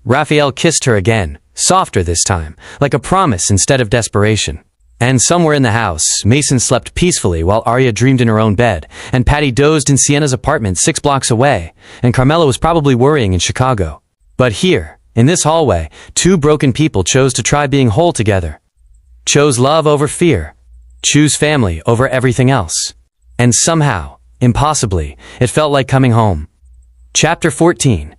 S1: Raphael kissed her again, softer this time, like a promise instead of desperation. And somewhere in the house, Mason slept peacefully while Arya dreamed in her own bed, and Patty dozed in Sienna's apartment 6 blocks away, and Carmela was probably worrying in Chicago. But here, in this hallway, 2 broken people chose to try being whole together. Chose love over fear. Choose family over everything else. And somehow, impossibly, it felt like coming home. Chapter 14.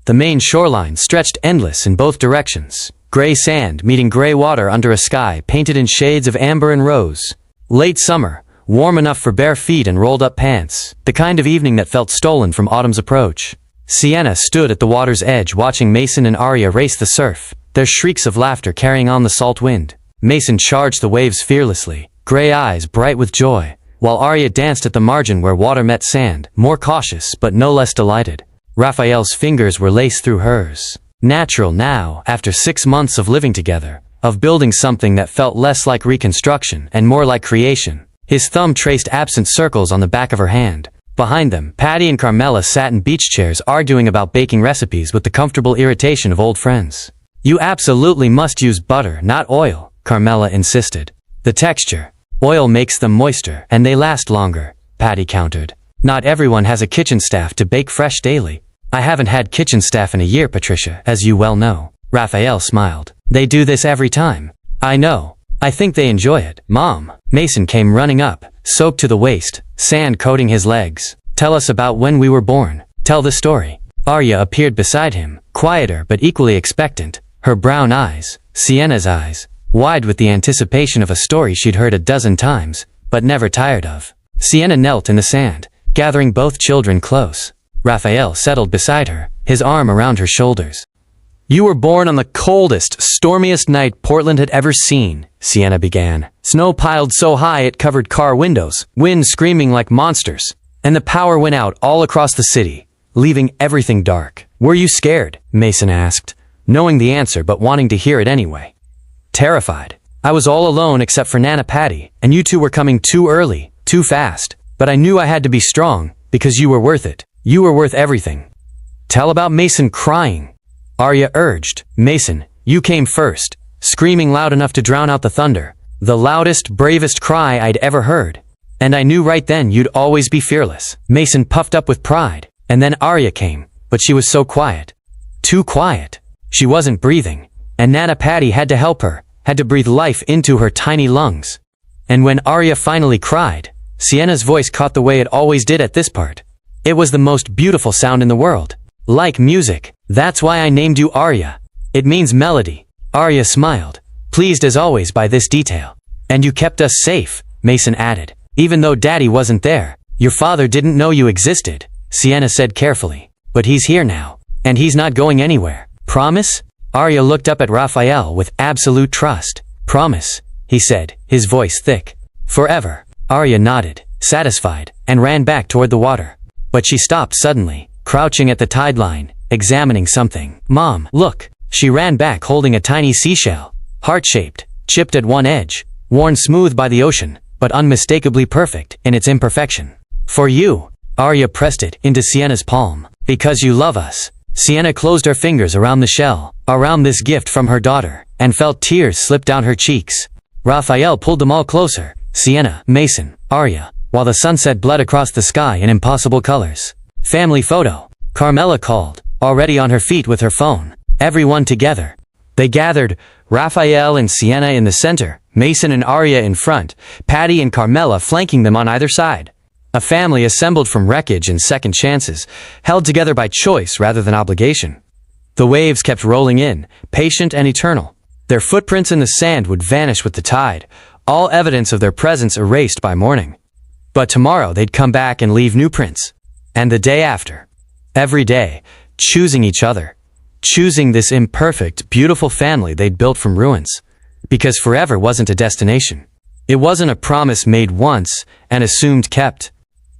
S1: The main shoreline stretched endless in both directions. Gray sand meeting gray water under a sky painted in shades of amber and rose. Late summer, warm enough for bare feet and rolled-up pants, the kind of evening that felt stolen from autumn's approach. Sienna stood at the water's edge watching Mason and Arya race the surf, their shrieks of laughter carrying on the salt wind. Mason charged the waves fearlessly, gray eyes bright with joy, while Arya danced at the margin where water met sand, more cautious but no less delighted. Raphael's fingers were laced through hers. Natural now, after 6 months of living together, of building something that felt less like reconstruction and more like creation. His thumb traced absent circles on the back of her hand. Behind them, Patty and Carmela sat in beach chairs arguing about baking recipes with the comfortable irritation of old friends. You absolutely must use butter, not oil, Carmela insisted. The texture. Oil makes them moister, and they last longer, Patty countered. Not everyone has a kitchen staff to bake fresh daily. I haven't had kitchen staff in a year, Patricia, as you well know. Raphael smiled. They do this every time. I know. I think they enjoy it. Mom. Mason came running up, soaked to the waist, sand coating his legs. Tell us about when we were born. Tell the story. Arya appeared beside him, quieter but equally expectant, her brown eyes, Sienna's eyes, wide with the anticipation of a story she'd heard a dozen times, but never tired of. Sienna knelt in the sand, gathering both children close. Raphael settled beside her, his arm around her shoulders. You were born on the coldest, stormiest night Portland had ever seen, Sienna began. Snow piled so high it covered car windows, wind screaming like monsters, and the power went out all across the city, leaving everything dark. Were you scared? Mason asked, knowing the answer but wanting to hear it anyway. Terrified. I was all alone except for Nana Patty, and you two were coming too early, too fast. But I knew I had to be strong, because you were worth it. You were worth everything. Tell about Mason crying. Arya urged. Mason, you came first, screaming loud enough to drown out the thunder. The loudest, bravest cry I'd ever heard. And I knew right then you'd always be fearless. Mason puffed up with pride. And then Arya came, but she was so quiet. Too quiet. She wasn't breathing. And Nana Patty had to help her, had to breathe life into her tiny lungs. And when Arya finally cried, Sienna's voice caught the way it always did at this part. It was the most beautiful sound in the world. Like music. That's why I named you Arya. It means melody. Arya smiled, pleased as always by this detail. And you kept us safe, Mason added. Even though Daddy wasn't there. Your father didn't know you existed, Sienna said carefully. But he's here now. And he's not going anywhere. Promise? Arya looked up at Raphael with absolute trust. Promise, he said, his voice thick. Forever. Arya nodded, satisfied, and ran back toward the water. But she stopped suddenly, crouching at the tide line, examining something. Mom, look. She ran back holding a tiny seashell, heart-shaped, chipped at one edge, worn smooth by the ocean, but unmistakably perfect in its imperfection. For you. Arya pressed it into Sienna's palm. Because you love us. Sienna closed her fingers around the shell, around this gift from her daughter, and felt tears slip down her cheeks. Raphael pulled them all closer. Sienna, Mason, Arya, while the sunset bled across the sky in impossible colors. Family photo. Carmela called, already on her feet with her phone. Everyone together. They gathered, Raphael and Sienna in the center, Mason and Arya in front, Patty and Carmela flanking them on either side. A family assembled from wreckage and second chances, held together by choice rather than obligation. The waves kept rolling in, patient and eternal. Their footprints in the sand would vanish with the tide, all evidence of their presence erased by morning. But tomorrow they'd come back and leave new prints. And the day after. Every day, choosing each other. Choosing this imperfect, beautiful family they'd built from ruins. Because forever wasn't a destination. It wasn't a promise made once and assumed kept.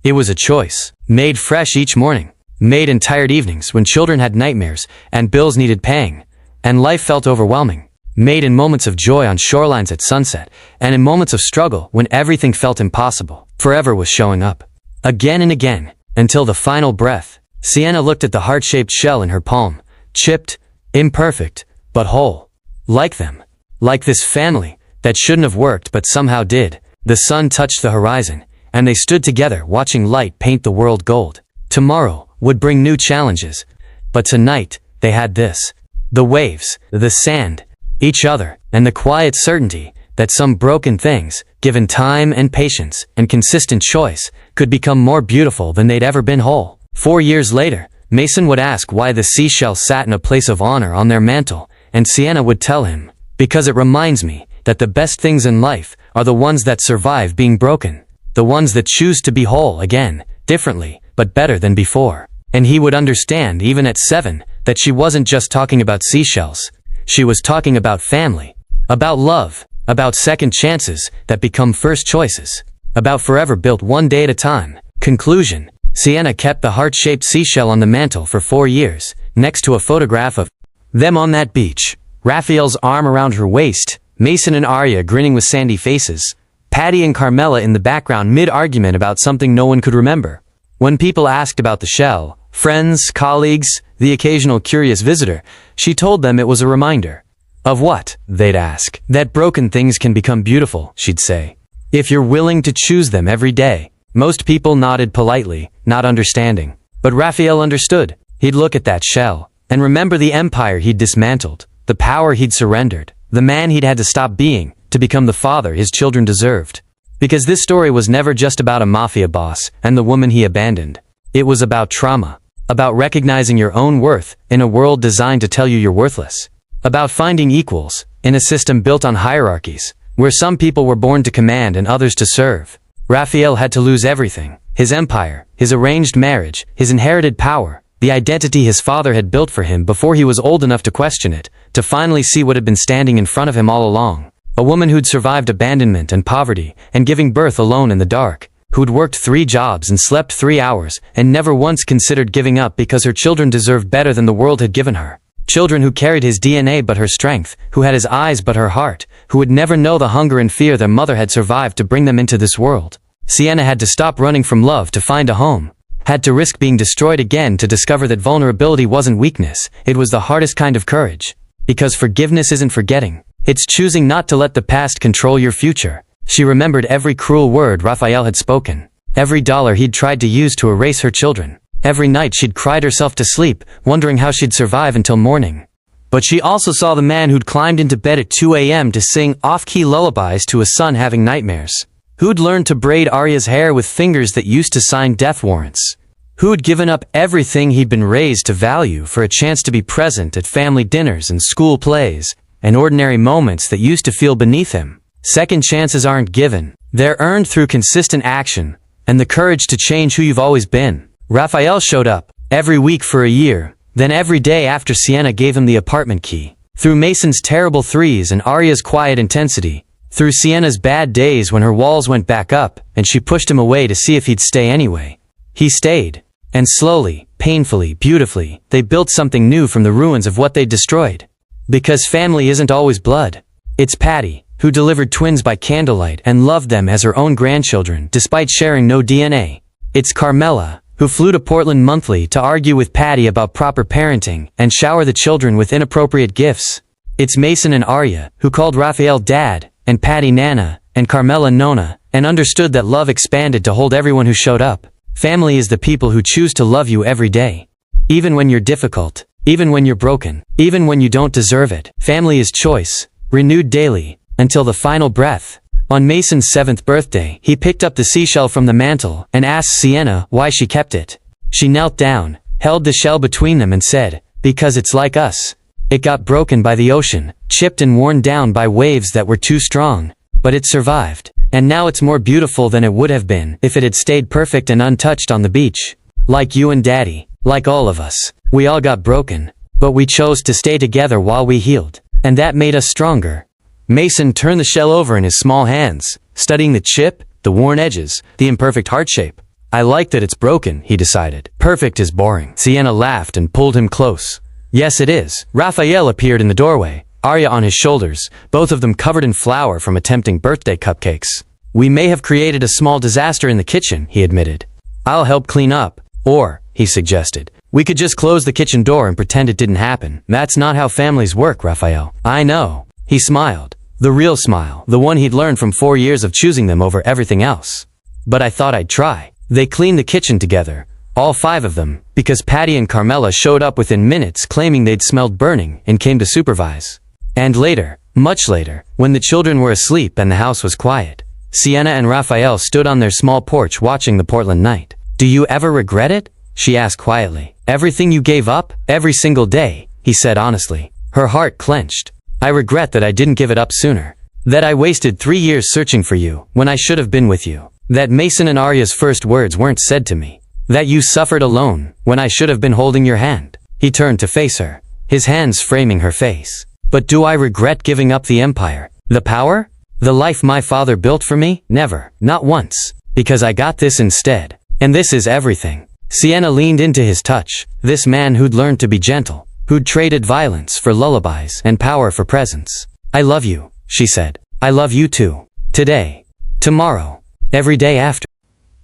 S1: It was a choice, made fresh each morning, made in tired evenings when children had nightmares and bills needed paying, and life felt overwhelming, made in moments of joy on shorelines at sunset, and in moments of struggle when everything felt impossible. Forever was showing up. Again and again, until the final breath. Sienna looked at the heart-shaped shell in her palm. Chipped, imperfect, but whole. Like them. Like this family, that shouldn't have worked but somehow did. The sun touched the horizon, and they stood together watching light paint the world gold. Tomorrow would bring new challenges. But tonight, they had this. The waves, the sand, each other, and the quiet certainty that some broken things, given time and patience and consistent choice, could become more beautiful than they'd ever been whole. 4 years later, Mason would ask why the seashell sat in a place of honor on their mantle, and Sienna would tell him, because it reminds me that the best things in life are the ones that survive being broken, the ones that choose to be whole again, differently, but better than before. And he would understand, even at 7, that she wasn't just talking about seashells. She was talking about family, about love, about second chances that become first choices, about forever built one day at a time. Conclusion. Sienna kept the heart-shaped seashell on the mantle for 4 years, next to a photograph of them on that beach. Raphael's arm around her waist, Mason and Arya grinning with sandy faces, Patty and Carmela in the background mid-argument about something no one could remember. When people asked about the shell, friends, colleagues, the occasional curious visitor, she told them it was a reminder. Of what? They'd ask. That broken things can become beautiful, she'd say. If you're willing to choose them every day. Most people nodded politely, not understanding. But Raphael understood. He'd look at that shell, and remember the empire he'd dismantled, the power he'd surrendered, the man he'd had to stop being, to become the father his children deserved. Because this story was never just about a mafia boss and the woman he abandoned. It was about trauma. About recognizing your own worth in a world designed to tell you you're worthless. About finding equals in a system built on hierarchies, where some people were born to command and others to serve. Raphael had to lose everything. His empire, his arranged marriage, his inherited power, the identity his father had built for him before he was old enough to question it, to finally see what had been standing in front of him all along. A woman who'd survived abandonment and poverty, and giving birth alone in the dark, who'd worked 3 jobs and slept 3 hours, and never once considered giving up because her children deserved better than the world had given her. Children who carried his DNA but her strength, who had his eyes but her heart, who would never know the hunger and fear their mother had survived to bring them into this world. Sienna had to stop running from love to find a home. Had to risk being destroyed again to discover that vulnerability wasn't weakness, it was the hardest kind of courage. Because forgiveness isn't forgetting. It's choosing not to let the past control your future. She remembered every cruel word Raphael had spoken. Every dollar he'd tried to use to erase her children. Every night she'd cried herself to sleep, wondering how she'd survive until morning. But she also saw the man who'd climbed into bed at 2 a.m. to sing off-key lullabies to his son having nightmares. Who'd learned to braid Arya's hair with fingers that used to sign death warrants. Who'd given up everything he'd been raised to value for a chance to be present at family dinners and school plays, and ordinary moments that used to feel beneath him. Second chances aren't given. They're earned through consistent action, and the courage to change who you've always been. Raphael showed up, every week for a year, then every day after Sienna gave him the apartment key. Through Mason's terrible threes and Arya's quiet intensity. Through Sienna's bad days when her walls went back up, and she pushed him away to see if he'd stay anyway. He stayed. And slowly, painfully, beautifully, they built something new from the ruins of what they'd destroyed. Because family isn't always blood. It's Patty, who delivered twins by candlelight and loved them as her own grandchildren despite sharing no DNA. It's Carmela, who flew to Portland monthly to argue with Patty about proper parenting and shower the children with inappropriate gifts. It's Mason and Arya, who called Raphael Dad, and Patty Nana, and Carmela Nona, and understood that love expanded to hold everyone who showed up. Family is the people who choose to love you every day. Even when you're difficult. Even when you're broken. Even when you don't deserve it. Family is choice, renewed daily, until the final breath. On Mason's 7th birthday, he picked up the seashell from the mantel and asked Sienna why she kept it. She knelt down, held the shell between them and said, "Because it's like us. It got broken by the ocean, chipped and worn down by waves that were too strong. But it survived. And now it's more beautiful than it would have been if it had stayed perfect and untouched on the beach. Like you and Daddy. Like all of us. We all got broken. But we chose to stay together while we healed. And that made us stronger." Mason turned the shell over in his small hands, studying the chip, the worn edges, the imperfect heart shape. "I like that it's broken," he decided. "Perfect is boring." Sienna laughed and pulled him close. "Yes, it is." Raphael appeared in the doorway, Arya on his shoulders, both of them covered in flour from attempting birthday cupcakes. "We may have created a small disaster in the kitchen," he admitted. "I'll help clean up. Or," he suggested, "we could just close the kitchen door and pretend it didn't happen." "That's not how families work, Raphael." "I know." He smiled. The real smile, the one he'd learned from 4 years of choosing them over everything else. "But I thought I'd try." They cleaned the kitchen together, all 5 of them, because Patty and Carmela showed up within minutes claiming they'd smelled burning and came to supervise. And later, much later, when the children were asleep and the house was quiet, Sienna and Raphael stood on their small porch watching the Portland night. "Do you ever regret it?" she asked quietly. "Everything you gave up, every single day," he said honestly. Her heart clenched. "I regret that I didn't give it up sooner. That I wasted 3 years searching for you, when I should have been with you. That Mason and Arya's first words weren't said to me. That you suffered alone, when I should have been holding your hand." He turned to face her, his hands framing her face. "But do I regret giving up the empire? The power? The life my father built for me? Never. Not once. Because I got this instead. And this is everything." Sienna leaned into his touch, this man who'd learned to be gentle, who'd traded violence for lullabies and power for presence. "I love you," she said. "I love you too. Today. Tomorrow. Every day after.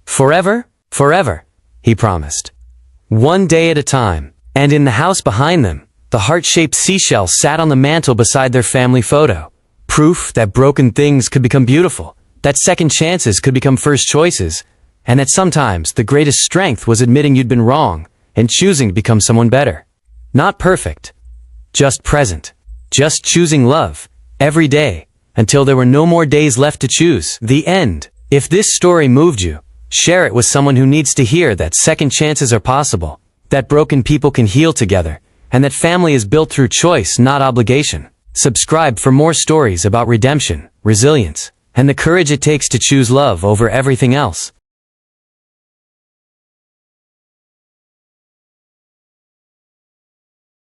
S1: Forever? Forever," he promised. One day at a time. And in the house behind them, the heart-shaped seashell sat on the mantel beside their family photo. Proof that broken things could become beautiful, that second chances could become first choices, and that sometimes the greatest strength was admitting you'd been wrong and choosing to become someone better. Not perfect. Just present. Just choosing love. Every day. Until there were no more days left to choose. The end. If this story moved you, share it with someone who needs to hear that second chances are possible, that broken people can heal together, and that family is built through choice, not obligation. Subscribe for more stories about redemption, resilience, and the courage it takes to choose love over everything else.